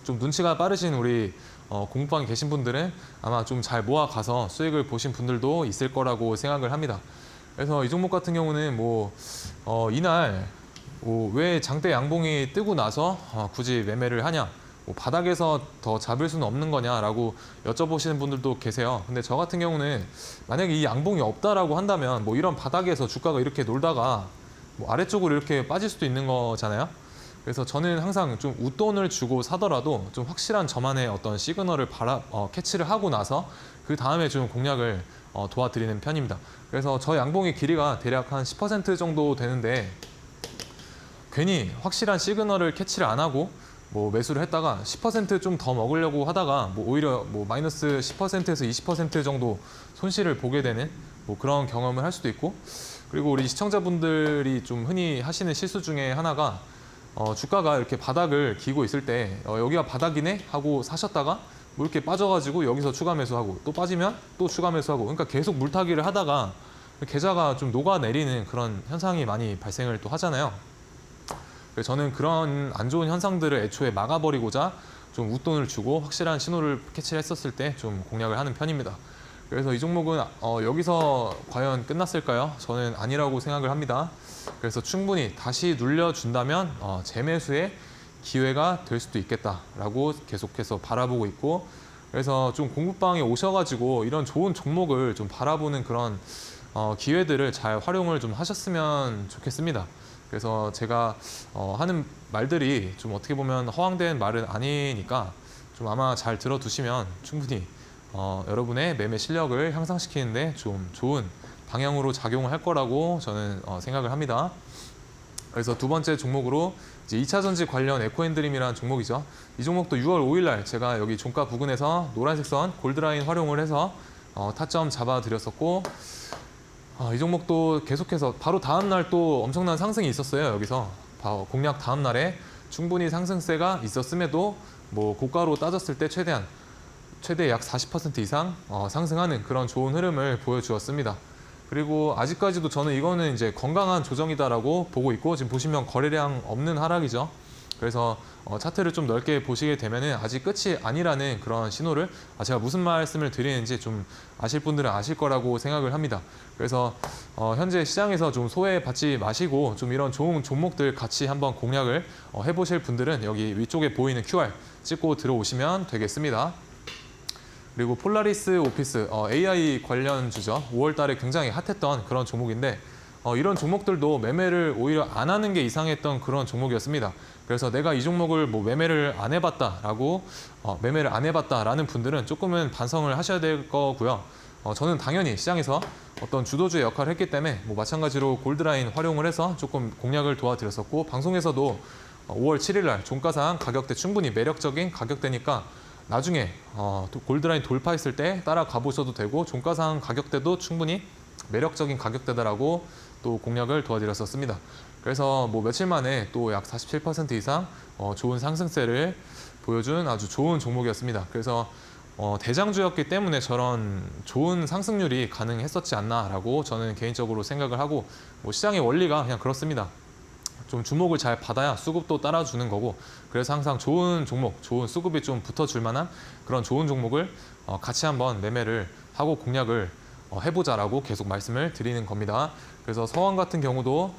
좀 눈치가 빠르신 우리 공부방에 계신 분들은 아마 좀 잘 모아가서 수익을 보신 분들도 있을 거라고 생각을 합니다. 그래서 이 종목 같은 경우는 이날 왜 장대 양봉이 뜨고 나서 굳이 매매를 하냐, 바닥에서 더 잡을 수는 없는 거냐라고 여쭤보시는 분들도 계세요. 근데 저 같은 경우는 만약에 이 양봉이 없다라고 한다면 이런 바닥에서 주가가 이렇게 놀다가 아래쪽으로 이렇게 빠질 수도 있는 거잖아요. 그래서 저는 항상 좀 웃돈을 주고 사더라도 좀 확실한 저만의 어떤 시그널을 캐치를 하고 나서 그 다음에 좀 공략을 도와드리는 편입니다. 그래서 저 양봉의 길이가 대략 한 10% 정도 되는데 괜히 확실한 시그널을 캐치를 안 하고 매수를 했다가 10% 좀 더 먹으려고 하다가 오히려 마이너스 10%에서 20% 정도 손실을 보게 되는 그런 경험을 할 수도 있고, 그리고 우리 시청자분들이 좀 흔히 하시는 실수 중에 하나가 주가가 이렇게 바닥을 기고 있을 때 여기가 바닥이네 하고 사셨다가 이렇게 빠져가지고 여기서 추가 매수하고 또 빠지면 또 추가 매수하고, 그러니까 계속 물타기를 하다가 계좌가 좀 녹아내리는 그런 현상이 많이 발생을 또 하잖아요. 그래서 저는 그런 안 좋은 현상들을 애초에 막아버리고자 좀 웃돈을 주고 확실한 신호를 캐치를 했었을 때 좀 공략을 하는 편입니다. 그래서 이 종목은 여기서 과연 끝났을까요? 저는 아니라고 생각을 합니다. 그래서 충분히 다시 눌려준다면 재매수의 기회가 될 수도 있겠다라고 계속해서 바라보고 있고, 그래서 좀 공부방에 오셔가지고 이런 좋은 종목을 좀 바라보는 그런 기회들을 잘 활용을 좀 하셨으면 좋겠습니다. 그래서 제가 하는 말들이 좀 어떻게 보면 허황된 말은 아니니까 좀 아마 잘 들어두시면 충분히 여러분의 매매 실력을 향상시키는데 좀 좋은 방향으로 작용을 할 거라고 저는 생각을 합니다. 그래서 두 번째 종목으로 이제 2차 전지 관련 에코앤드림이라는 종목이죠. 이 종목도 6월 5일 날 제가 여기 종가 부근에서 노란색 선 골드라인 활용을 해서 타점 잡아드렸었고, 이 종목도 계속해서 바로 다음 날 또 엄청난 상승이 있었어요. 여기서 공략 다음 날에 충분히 상승세가 있었음에도 고가로 따졌을 때 최대 약 40% 이상 상승하는 그런 좋은 흐름을 보여주었습니다. 그리고 아직까지도 저는 이거는 이제 건강한 조정이다라고 보고 있고, 지금 보시면 거래량 없는 하락이죠. 그래서 차트를 좀 넓게 보시게 되면은 아직 끝이 아니라는 그런 신호를, 제가 무슨 말씀을 드리는지 좀 아실 분들은 아실 거라고 생각을 합니다. 그래서 현재 시장에서 좀 소외받지 마시고 좀 이런 좋은 종목들 같이 한번 공략을 해보실 분들은 여기 위쪽에 보이는 QR 찍고 들어오시면 되겠습니다. 그리고 폴라리스 오피스, AI 관련주죠. 5월 달에 굉장히 핫했던 그런 종목인데 이런 종목들도 매매를 오히려 안 하는 게 이상했던 그런 종목이었습니다. 그래서 내가 이 종목을 매매를 안 해봤다라는 분들은 조금은 반성을 하셔야 될 거고요. 저는 당연히 시장에서 어떤 주도주의 역할을 했기 때문에 마찬가지로 골드라인 활용을 해서 조금 공략을 도와드렸었고, 방송에서도 5월 7일 날 종가상 가격대 충분히 매력적인 가격대니까 나중에 골드라인 돌파했을 때 따라가 보셔도 되고, 종가상 가격대도 충분히 매력적인 가격대다라고 또 공략을 도와드렸었습니다. 그래서 며칠 만에 또 약 47% 이상 좋은 상승세를 보여준 아주 좋은 종목이었습니다. 그래서 대장주였기 때문에 저런 좋은 상승률이 가능했었지 않나라고 저는 개인적으로 생각을 하고, 시장의 원리가 그냥 그렇습니다. 좀 주목을 잘 받아야 수급도 따라주는 거고, 그래서 항상 좋은 종목, 좋은 수급이 좀 붙어줄 만한 그런 좋은 종목을 같이 한번 매매를 하고 공략을 해보자라고 계속 말씀을 드리는 겁니다. 그래서 서원 같은 경우도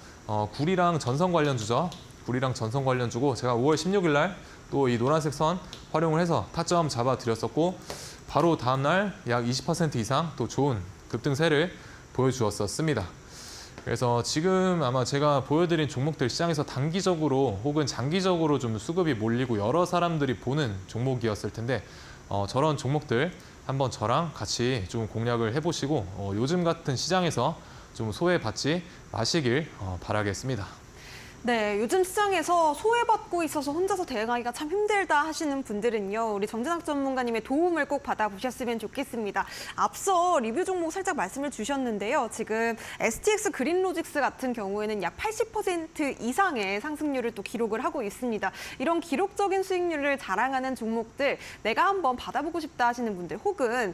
구리랑 전선 관련주죠. 구리랑 전선 관련주고, 제가 5월 16일 날 또 이 노란색 선 활용을 해서 타점 잡아드렸었고, 바로 다음날 약 20% 이상 또 좋은 급등세를 보여주었었습니다. 그래서 지금 아마 제가 보여드린 종목들 시장에서 단기적으로 혹은 장기적으로 좀 수급이 몰리고 여러 사람들이 보는 종목이었을 텐데 저런 종목들 한번 저랑 같이 좀 공략을 해보시고 요즘 같은 시장에서 좀 소외받지 마시길 바라겠습니다. 네, 요즘 시장에서 소외받고 있어서 혼자서 대응하기가 참 힘들다 하시는 분들은요, 우리 정진학 전문가님의 도움을 꼭 받아보셨으면 좋겠습니다. 앞서 리뷰 종목 살짝 말씀을 주셨는데요. 지금 STX 그린로직스 같은 경우에는 약 80% 이상의 상승률을 또 기록을 하고 있습니다. 이런 기록적인 수익률을 자랑하는 종목들 내가 한번 받아보고 싶다 하시는 분들, 혹은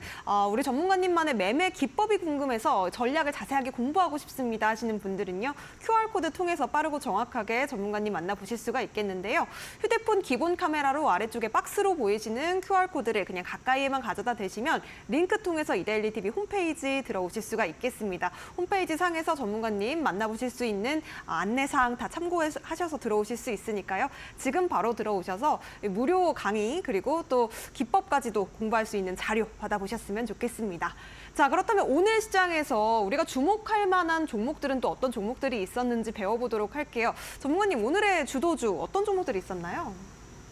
우리 전문가님만의 매매 기법이 궁금해서 전략을 자세하게 공부하고 싶습니다 하시는 분들은요, QR코드 통해서 빠르고 정확하게 전문가님 만나보실 수가 있겠는데요. 휴대폰 기본 카메라로 아래쪽에 박스로 보이시는 QR코드를 그냥 가까이에만 가져다 대시면 링크 통해서 이데일리 TV 홈페이지 들어오실 수가 있겠습니다. 홈페이지 상에서 전문가님 만나보실 수 있는 안내사항 다 참고하셔서 들어오실 수 있으니까요. 지금 바로 들어오셔서 무료 강의 그리고 또 기법까지도 공부할 수 있는 자료 받아보셨으면 좋겠습니다. 자, 그렇다면 오늘 시장에서 우리가 주목할 만한 종목들은 또 어떤 종목들이 있었는지 배워보도록 할게요. 전문가님, 오늘의 주도주 어떤 종목들이 있었나요?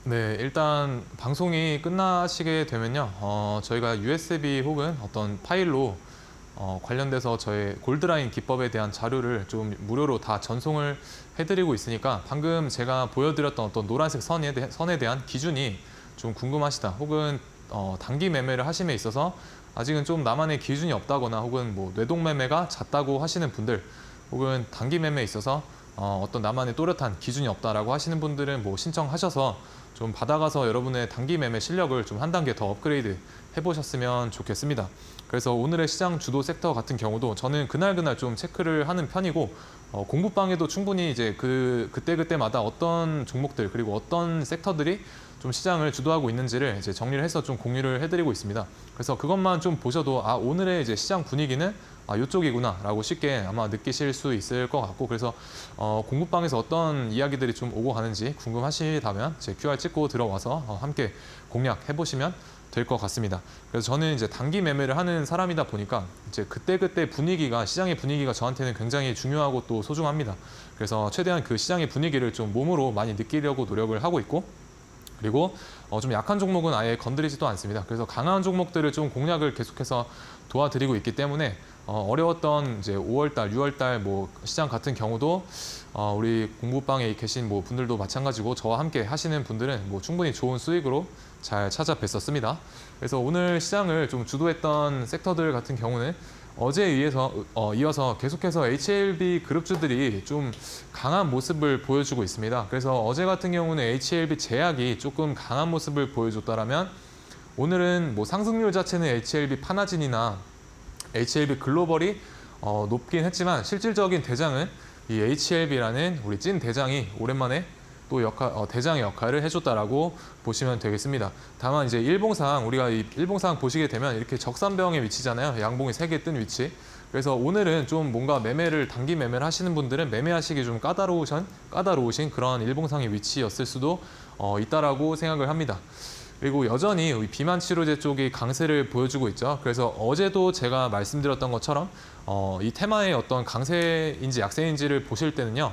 네, 일단 방송이 끝나시게 되면요, 저희가 USB 혹은 어떤 파일로 관련돼서 저희 골드라인 기법에 대한 자료를 좀 무료로 다 전송을 해드리고 있으니까 방금 제가 보여드렸던 어떤 노란색 선에 대한 기준이 좀 궁금하시다, 혹은 단기 매매를 하심에 있어서 아직은 좀 나만의 기준이 없다거나, 혹은 뭐 뇌동 매매가 잦다고 하시는 분들, 혹은 단기 매매에 있어서 어떤 나만의 또렷한 기준이 없다라고 하시는 분들은 뭐 신청하셔서 좀 받아가서 여러분의 단기 매매 실력을 좀 한 단계 더 업그레이드 해보셨으면 좋겠습니다. 그래서 오늘의 시장 주도 섹터 같은 경우도 저는 그날 좀 체크를 하는 편이고, 공부방에도 충분히 이제 그때마다 어떤 종목들 그리고 어떤 섹터들이 좀 시장을 주도하고 있는지를 이제 정리를 해서 좀 공유를 해드리고 있습니다. 그래서 그것만 좀 보셔도 오늘의 이제 시장 분위기는 이쪽이구나라고 쉽게 아마 느끼실 수 있을 것 같고, 그래서 공부방에서 어떤 이야기들이 좀 오고 가는지 궁금하시다면 제 QR 찍고 들어와서 함께 공략해 보시면 될 것 같습니다. 그래서 저는 이제 단기 매매를 하는 사람이다 보니까 이제 그때 분위기가, 시장의 분위기가 저한테는 굉장히 중요하고 또 소중합니다. 그래서 최대한 그 시장의 분위기를 좀 몸으로 많이 느끼려고 노력을 하고 있고, 그리고 좀 약한 종목은 아예 건드리지도 않습니다. 그래서 강한 종목들을 좀 공략을 계속해서 도와드리고 있기 때문에 어려웠던 이제 5월달, 6월달 뭐 시장 같은 경우도 우리 공부방에 계신 뭐 분들도 마찬가지고 저와 함께 하시는 분들은 뭐 충분히 좋은 수익으로 잘 찾아뵀었습니다. 그래서 오늘 시장을 좀 주도했던 섹터들 같은 경우는 어제에 이어서 계속해서 HLB 그룹주들이 좀 강한 모습을 보여주고 있습니다. 그래서 어제 같은 경우는 HLB 제약이 조금 강한 모습을 보여줬다라면, 오늘은 뭐 상승률 자체는 HLB 파나진이나 HLB 글로벌이 높긴 했지만 실질적인 대장은 이 HLB라는 우리 찐 대장이 오랜만에 또 대장의 역할을 해줬다라고 보시면 되겠습니다. 다만 이제 일봉상, 우리가 이 일봉상 보시게 되면 이렇게 적산병에 위치잖아요. 양봉이 3개 뜬 위치. 그래서 오늘은 좀 뭔가 단기 매매를 하시는 분들은 매매하시기 좀 까다로우신 그런 일봉상의 위치였을 수도 있다라고 생각을 합니다. 그리고 여전히 비만 치료제 쪽이 강세를 보여주고 있죠. 그래서 어제도 제가 말씀드렸던 것처럼 이 테마의 어떤 강세인지 약세인지를 보실 때는요,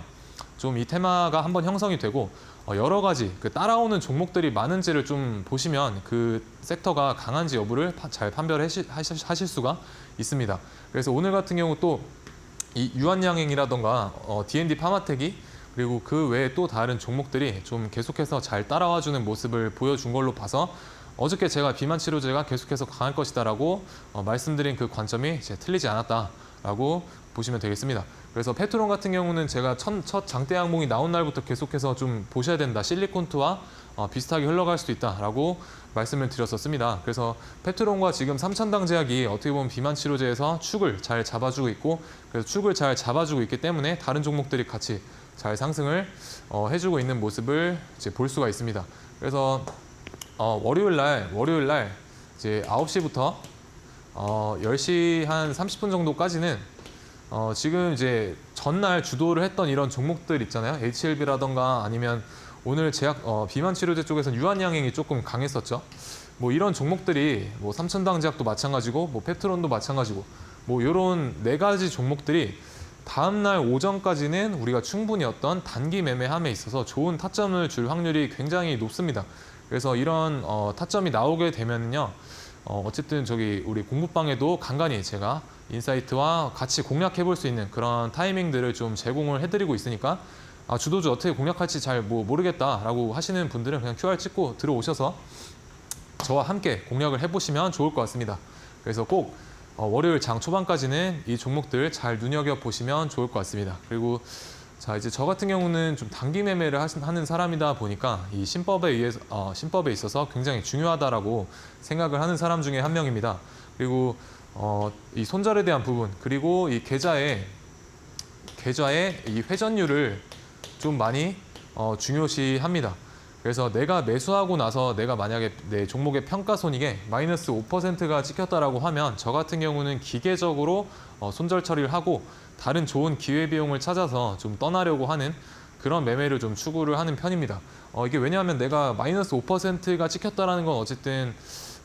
좀 이 테마가 한번 형성이 되고 여러 가지 따라오는 종목들이 많은지를 좀 보시면 그 섹터가 강한지 여부를 잘 판별하실 수가 있습니다. 그래서 오늘 같은 경우 또 이 유한양행이라던가 D&D 파마텍이, 그리고 그 외에 또 다른 종목들이 좀 계속해서 잘 따라와주는 모습을 보여준 걸로 봐서 어저께 제가 비만 치료제가 계속해서 강할 것이다라고 말씀드린 그 관점이 이제 틀리지 않았다라고 보시면 되겠습니다. 그래서 페트론 같은 경우는 제가 첫 장대 항목이 나온 날부터 계속해서 좀 보셔야 된다, 실리콘투와 비슷하게 흘러갈 수도 있다라고 말씀을 드렸었습니다. 그래서 페트론과 지금 삼천당 제약이 어떻게 보면 비만 치료제에서 축을 잘 잡아주고 있고, 그래서 축을 잘 잡아주고 있기 때문에 다른 종목들이 같이 잘 상승을 해주고 있는 모습을 이제 볼 수가 있습니다. 그래서 월요일 날 이제 9시부터 10시 한 30분 정도까지는 지금 이제 전날 주도를 했던 이런 종목들 있잖아요. HLB라던가 아니면 오늘 비만 치료제 쪽에서는 유한양행이 조금 강했었죠. 뭐 이런 종목들이 뭐 삼천당 제약도 마찬가지고, 뭐 페트론도 마찬가지고, 뭐 이런 4가지 종목들이 다음날 오전까지는 우리가 충분히 어떤 단기 매매함에 있어서 좋은 타점을 줄 확률이 굉장히 높습니다. 그래서 이런 타점이 나오게 되면요, 어쨌든 우리 공부방에도 간간히 제가 인사이트와 같이 공략해 볼 수 있는 그런 타이밍들을 좀 제공을 해드리고 있으니까 주도주 어떻게 공략할지 잘 모르겠다라고 하시는 분들은 그냥 QR 찍고 들어오셔서 저와 함께 공략을 해보시면 좋을 것 같습니다. 그래서 꼭 월요일 장 초반까지는 이 종목들 잘 눈여겨보시면 좋을 것 같습니다. 그리고 자, 이제 저 같은 경우는 좀 단기 매매를 하는 사람이다 보니까 이 신법에 있어서 굉장히 중요하다라고 생각을 하는 사람 중에 한 명입니다. 그리고 이 손절에 대한 부분, 그리고 이 계좌의 이 회전율을 좀 많이 중요시합니다. 그래서 내가 매수하고 나서 내가 만약에 내 종목의 평가손익에 마이너스 5%가 찍혔다라고 하면 저 같은 경우는 기계적으로 손절 처리를 하고 다른 좋은 기회비용을 찾아서 좀 떠나려고 하는 그런 매매를 좀 추구를 하는 편입니다. 이게 왜냐하면 내가 마이너스 5%가 찍혔다라는 건 어쨌든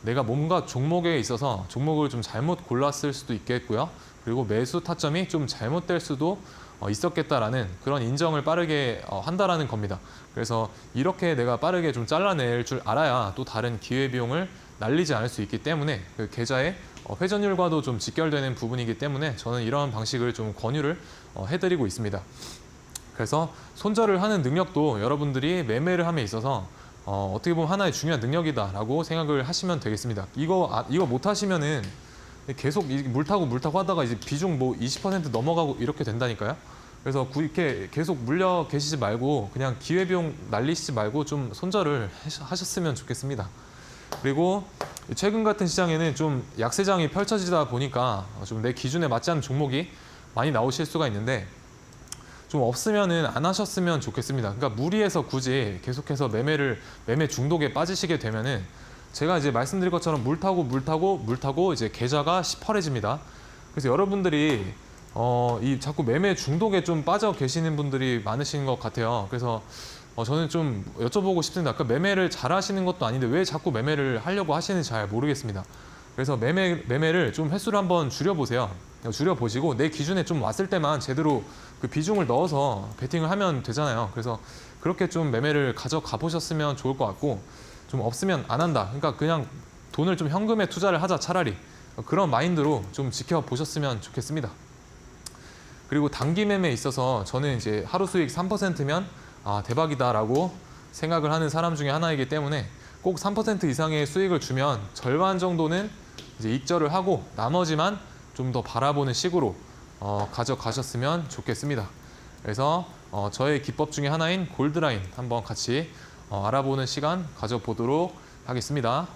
내가 뭔가 종목에 있어서 종목을 좀 잘못 골랐을 수도 있겠고요. 그리고 매수 타점이 좀 잘못될 수도 있었겠다라는 그런 인정을 빠르게 한다라는 겁니다. 그래서 이렇게 내가 빠르게 좀 잘라낼 줄 알아야 또 다른 기회비용을 날리지 않을 수 있기 때문에 그 계좌의 회전율과도 좀 직결되는 부분이기 때문에 저는 이런 방식을 좀 권유를 해드리고 있습니다. 그래서 손절을 하는 능력도 여러분들이 매매를 함에 있어서 어떻게 보면 하나의 중요한 능력이다라고 생각을 하시면 되겠습니다. 이거 못 하시면은 계속 물 타고 하다가 이제 비중 20% 넘어가고 이렇게 된다니까요. 그래서 이렇게 계속 물려 계시지 말고 그냥 기회비용 날리시지 말고 좀 손절을 하셨으면 좋겠습니다. 그리고 최근 같은 시장에는 좀 약세장이 펼쳐지다 보니까 좀 내 기준에 맞지 않는 종목이 많이 나오실 수가 있는데 좀 없으면은 안 하셨으면 좋겠습니다. 그러니까 무리해서 굳이 계속해서 매매 중독에 빠지시게 되면은 제가 이제 말씀드린 것처럼 물 타고 이제 계좌가 시퍼래집니다. 그래서 여러분들이 이 자꾸 매매 중독에 좀 빠져 계시는 분들이 많으신 것 같아요. 그래서 저는 좀 여쭤보고 싶습니다. 그 매매를 잘 하시는 것도 아닌데 왜 자꾸 매매를 하려고 하시는지 잘 모르겠습니다. 그래서 매매를 좀 횟수를 한번 줄여보세요. 줄여보시고 내 기준에 좀 왔을 때만 제대로 그 비중을 넣어서 베팅을 하면 되잖아요. 그래서 그렇게 좀 매매를 가져가 보셨으면 좋을 것 같고 좀 없으면 안 한다. 그러니까 그냥 돈을 좀 현금에 투자를 하자 차라리. 그런 마인드로 좀 지켜보셨으면 좋겠습니다. 그리고 단기 매매에 있어서 저는 이제 하루 수익 3%면 대박이다라고 생각을 하는 사람 중에 하나이기 때문에 꼭 3% 이상의 수익을 주면 절반 정도는 이제 익절을 하고 나머지만 좀 더 바라보는 식으로 가져가셨으면 좋겠습니다. 그래서 저의 기법 중에 하나인 골드라인 한번 같이 알아보는 시간 가져보도록 하겠습니다.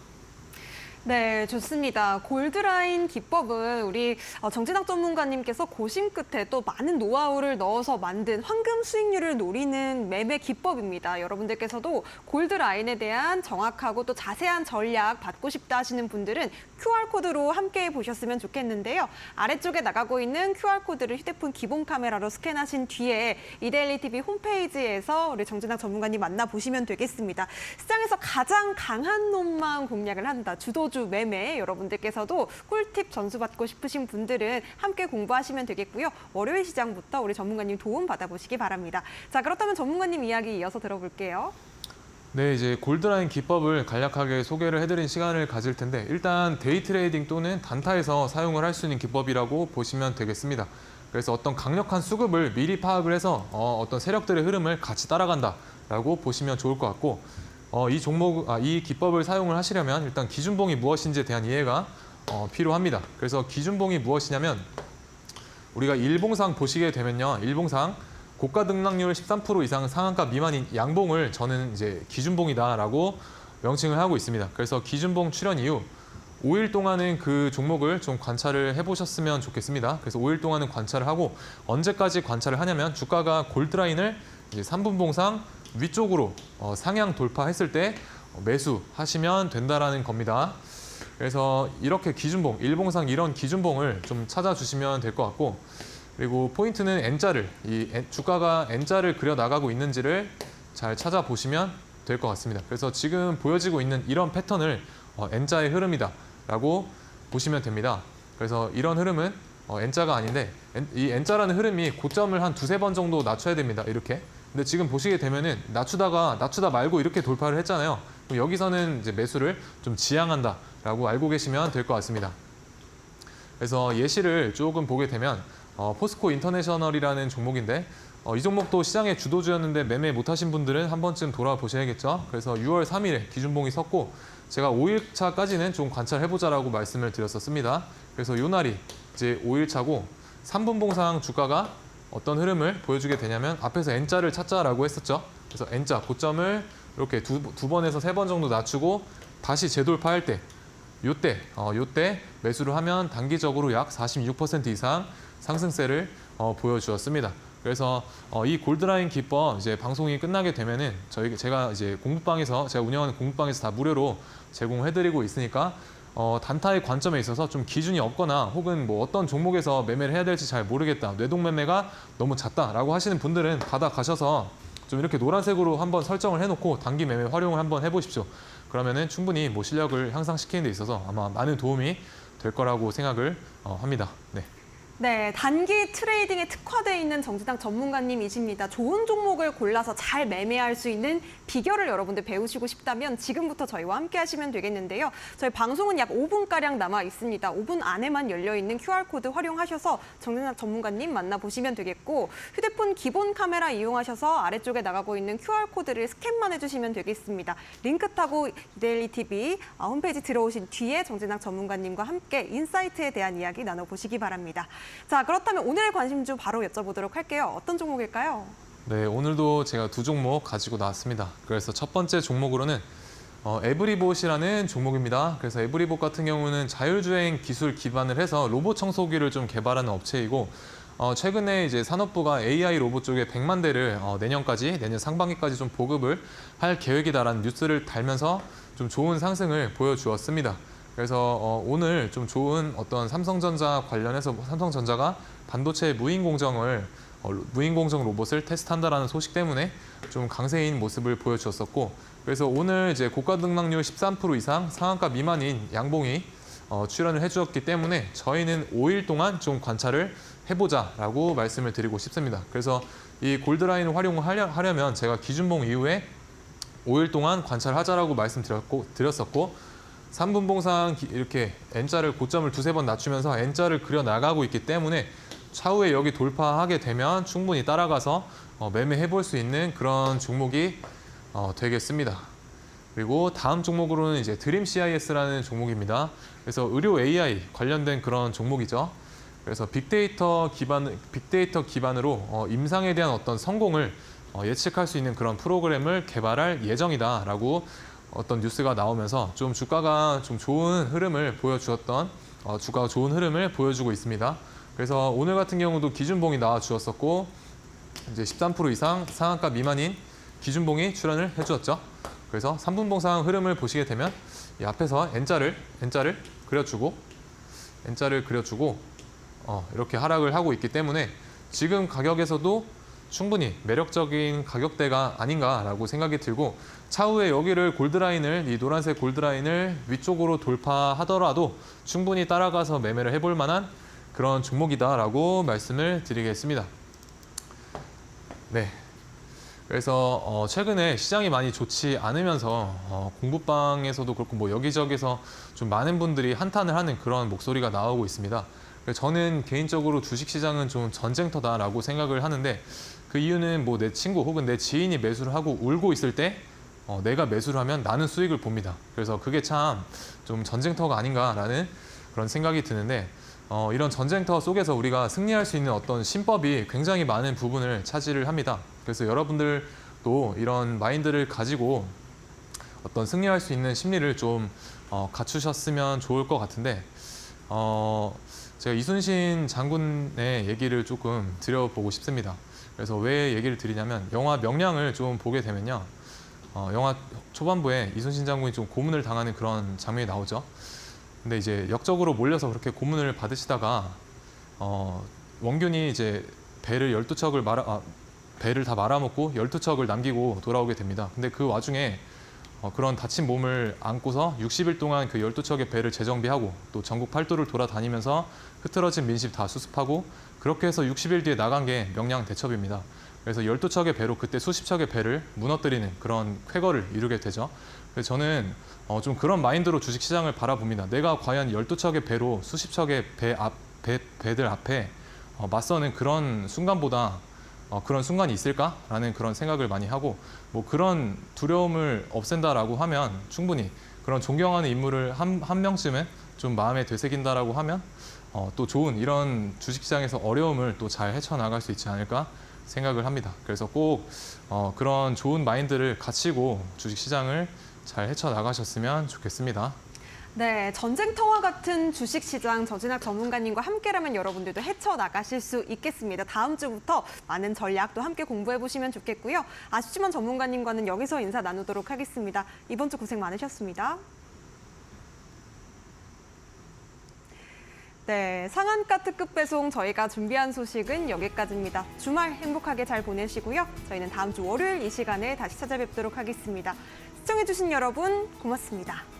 네, 좋습니다. 골드라인 기법은 우리 정진학 전문가님께서 고심 끝에 또 많은 노하우를 넣어서 만든 황금 수익률을 노리는 매매 기법입니다. 여러분들께서도 골드라인에 대한 정확하고 또 자세한 전략 받고 싶다 하시는 분들은 QR코드로 함께 보셨으면 좋겠는데요. 아래쪽에 나가고 있는 QR코드를 휴대폰 기본 카메라로 스캔하신 뒤에 이데일리TV 홈페이지에서 우리 정진학 전문가님 만나보시면 되겠습니다. 시장에서 가장 강한 놈만 공략을 한다. 주도주 매매 여러분들께서도 꿀팁 전수받고 싶으신 분들은 함께 공부하시면 되겠고요. 월요일 시장부터 우리 전문가님 도움 받아보시기 바랍니다. 자, 그렇다면 전문가님 이야기 이어서 들어볼게요. 네, 이제 골드라인 기법을 간략하게 소개를 해드린 시간을 가질 텐데 일단 데이 트레이딩 또는 단타에서 사용을 할 수 있는 기법이라고 보시면 되겠습니다. 그래서 어떤 강력한 수급을 미리 파악을 해서 어떤 세력들의 흐름을 같이 따라간다라고 보시면 좋을 것 같고 이 기법을 사용을 하시려면 일단 기준봉이 무엇인지에 대한 이해가 필요합니다. 그래서 기준봉이 무엇이냐면 우리가 일봉상 보시게 되면요, 일봉상 고가 등락률 13% 이상 상한가 미만인 양봉을 저는 이제 기준봉이다라고 명칭을 하고 있습니다. 그래서 기준봉 출현 이후 5일 동안은 그 종목을 좀 관찰을 해보셨으면 좋겠습니다. 그래서 5일 동안은 관찰을 하고 언제까지 관찰을 하냐면 주가가 골드라인을 이제 3분봉상 위쪽으로 상향 돌파했을 때 매수하시면 된다라는 겁니다. 그래서 이렇게 기준봉, 일봉상 이런 기준봉을 좀 찾아주시면 될 것 같고 그리고 포인트는 N자를, 주가가 N자를 그려 나가고 있는지를 잘 찾아보시면 될 것 같습니다. 그래서 지금 보여지고 있는 이런 패턴을 N자의 흐름이다라고 보시면 됩니다. 그래서 이런 흐름은 N자가 아닌데 이 N자라는 흐름이 고점을 한 두세 번 정도 낮춰야 됩니다. 이렇게. 근데 지금 보시게 되면은 낮추다 말고 이렇게 돌파를 했잖아요. 그럼 여기서는 이제 매수를 좀 지향한다라고 알고 계시면 될 것 같습니다. 그래서 예시를 조금 보게 되면 포스코 인터내셔널이라는 종목인데 이 종목도 시장의 주도주였는데 매매 못하신 분들은 한 번쯤 돌아보셔야겠죠. 그래서 6월 3일에 기준봉이 섰고 제가 5일차까지는 좀 관찰해보자라고 말씀을 드렸었습니다. 그래서 요 날이 이제 5일차고 3분봉상 주가가 어떤 흐름을 보여주게 되냐면 앞에서 N자를 찾자라고 했었죠. 그래서 N자 고점을 이렇게 두 번에서 세 번 정도 낮추고 다시 재돌파할 때 요때 매수를 하면 단기적으로 약 46% 이상 상승세를 보여주었습니다. 그래서 이 골드라인 기법 이제 방송이 끝나게 되면은 제가 이제 제가 운영하는 공부방에서 다 무료로 제공해드리고 있으니까 단타의 관점에 있어서 좀 기준이 없거나 혹은 뭐 어떤 종목에서 매매를 해야 될지 잘 모르겠다, 뇌동 매매가 너무 잦다라고 하시는 분들은 받아가셔서 좀 이렇게 노란색으로 한번 설정을 해놓고 단기 매매 활용을 한번 해보십시오. 그러면은 충분히 뭐 실력을 향상시키는 데 있어서 아마 많은 도움이 될 거라고 생각을 합니다. 네. 네, 단기 트레이딩에 특화되어 있는 정진학 전문가님이십니다. 좋은 종목을 골라서 잘 매매할 수 있는 비결을 여러분들 배우시고 싶다면 지금부터 저희와 함께 하시면 되겠는데요. 저희 방송은 약 5분가량 남아 있습니다. 5분 안에만 열려있는 QR코드 활용하셔서 정진학 전문가님 만나보시면 되겠고 휴대폰 기본 카메라 이용하셔서 아래쪽에 나가고 있는 QR코드를 스캔만 해주시면 되겠습니다. 링크 타고 이데일리 TV 홈페이지 들어오신 뒤에 정진학 전문가님과 함께 인사이트에 대한 이야기 나눠보시기 바랍니다. 자, 그렇다면 오늘의 관심주 바로 여쭤보도록 할게요. 어떤 종목일까요? 네, 오늘도 제가 두 종목 가지고 나왔습니다. 그래서 첫 번째 종목으로는 에브리봇이라는 종목입니다. 그래서 에브리봇 같은 경우는 자율주행 기술 기반을 해서 로봇 청소기를 좀 개발하는 업체이고 최근에 이제 산업부가 AI 로봇 쪽에 100만 대를 내년 상반기까지 좀 보급을 할 계획이다라는 뉴스를 달면서 좀 좋은 상승을 보여주었습니다. 그래서 오늘 좀 좋은 어떤 삼성전자 관련해서 삼성전자가 반도체 무인공정 로봇을 테스트한다라는 소식 때문에 좀 강세인 모습을 보여주었었고, 그래서 오늘 이제 고가 등락률 13% 이상 상한가 미만인 양봉이 출연을 해주었기 때문에 저희는 5일 동안 좀 관찰을 해보자라고 말씀을 드리고 싶습니다. 그래서 이 골드라인을 활용을 하려면 제가 기준봉 이후에 5일 동안 관찰하자라고 말씀드렸었고 3분봉상 이렇게 N자를 고점을 두세 번 낮추면서 N자를 그려 나가고 있기 때문에 차후에 여기 돌파하게 되면 충분히 따라가서 매매해 볼 수 있는 그런 종목이 되겠습니다. 그리고 다음 종목으로는 이제 드림 CIS라는 종목입니다. 그래서 의료 AI 관련된 그런 종목이죠. 그래서 빅데이터 기반으로 임상에 대한 어떤 성공을 예측할 수 있는 그런 프로그램을 개발할 예정이다라고 어떤 뉴스가 나오면서 좀 주가가 좀 좋은 흐름을 주가가 좋은 흐름을 보여주고 있습니다. 그래서 오늘 같은 경우도 기준봉이 나와 주었었고 이제 13% 이상 상한가 미만인 기준봉이 출현을 해주었죠. 그래서 3분봉상 흐름을 보시게 되면 이 앞에서 N자를 그려주고 이렇게 하락을 하고 있기 때문에 지금 가격에서도 충분히 매력적인 가격대가 아닌가라고 생각이 들고 차후에 여기를 이 노란색 골드라인을 위쪽으로 돌파하더라도 충분히 따라가서 매매를 해볼 만한 그런 종목이다라고 말씀을 드리겠습니다. 네. 그래서 최근에 시장이 많이 좋지 않으면서 공부방에서도 그렇고 뭐 여기저기서 좀 많은 분들이 한탄을 하는 그런 목소리가 나오고 있습니다. 저는 개인적으로 주식시장은 좀 전쟁터다라고 생각을 하는데 그 이유는 뭐 내 친구 혹은 내 지인이 매수를 하고 울고 있을 때 내가 매수를 하면 나는 수익을 봅니다. 그래서 그게 참 좀 전쟁터가 아닌가라는 그런 생각이 드는데 이런 전쟁터 속에서 우리가 승리할 수 있는 어떤 신법이 굉장히 많은 부분을 차지를 합니다. 그래서 여러분들도 이런 마인드를 가지고 어떤 승리할 수 있는 심리를 좀 갖추셨으면 좋을 것 같은데 제가 이순신 장군의 얘기를 조금 드려보고 싶습니다. 그래서 왜 얘기를 드리냐면 영화 명량을 좀 보게 되면요. 영화 초반부에 이순신 장군이 좀 고문을 당하는 그런 장면이 나오죠. 근데 이제 역적으로 몰려서 그렇게 고문을 받으시다가 원균이 이제 배를 다 말아먹고 12척을 남기고 돌아오게 됩니다. 근데 그 와중에 그런 다친 몸을 안고서 60일 동안 그 12척의 배를 재정비하고 또 전국 팔도를 돌아다니면서 흐트러진 민심 다 수습하고 그렇게 해서 60일 뒤에 나간 게 명량 대첩입니다. 그래서 12척의 배로 그때 수십 척의 배를 무너뜨리는 그런 쾌거를 이루게 되죠. 그래서 저는 좀 그런 마인드로 주식시장을 바라봅니다. 내가 과연 12척의 배로 수십 척의 배들 앞에 맞서는 그런 순간보다 그런 순간이 있을까라는 그런 생각을 많이 하고 뭐 그런 두려움을 없앤다라고 하면 충분히 그런 존경하는 인물을 한 명쯤은 좀 마음에 되새긴다라고 하면 또 좋은 이런 주식시장에서 어려움을 또 잘 헤쳐나갈 수 있지 않을까 생각을 합니다. 그래서 꼭 그런 좋은 마인드를 갖추고 주식시장을 잘 헤쳐나가셨으면 좋겠습니다. 네, 전쟁터와 같은 주식시장 전진학 전문가님과 함께라면 여러분들도 헤쳐나가실 수 있겠습니다. 다음 주부터 많은 전략도 함께 공부해보시면 좋겠고요. 아쉽지만 전문가님과는 여기서 인사 나누도록 하겠습니다. 이번 주 고생 많으셨습니다. 네, 상한가 특급 배송 저희가 준비한 소식은 여기까지입니다. 주말 행복하게 잘 보내시고요. 저희는 다음 주 월요일 이 시간에 다시 찾아뵙도록 하겠습니다. 시청해주신 여러분 고맙습니다.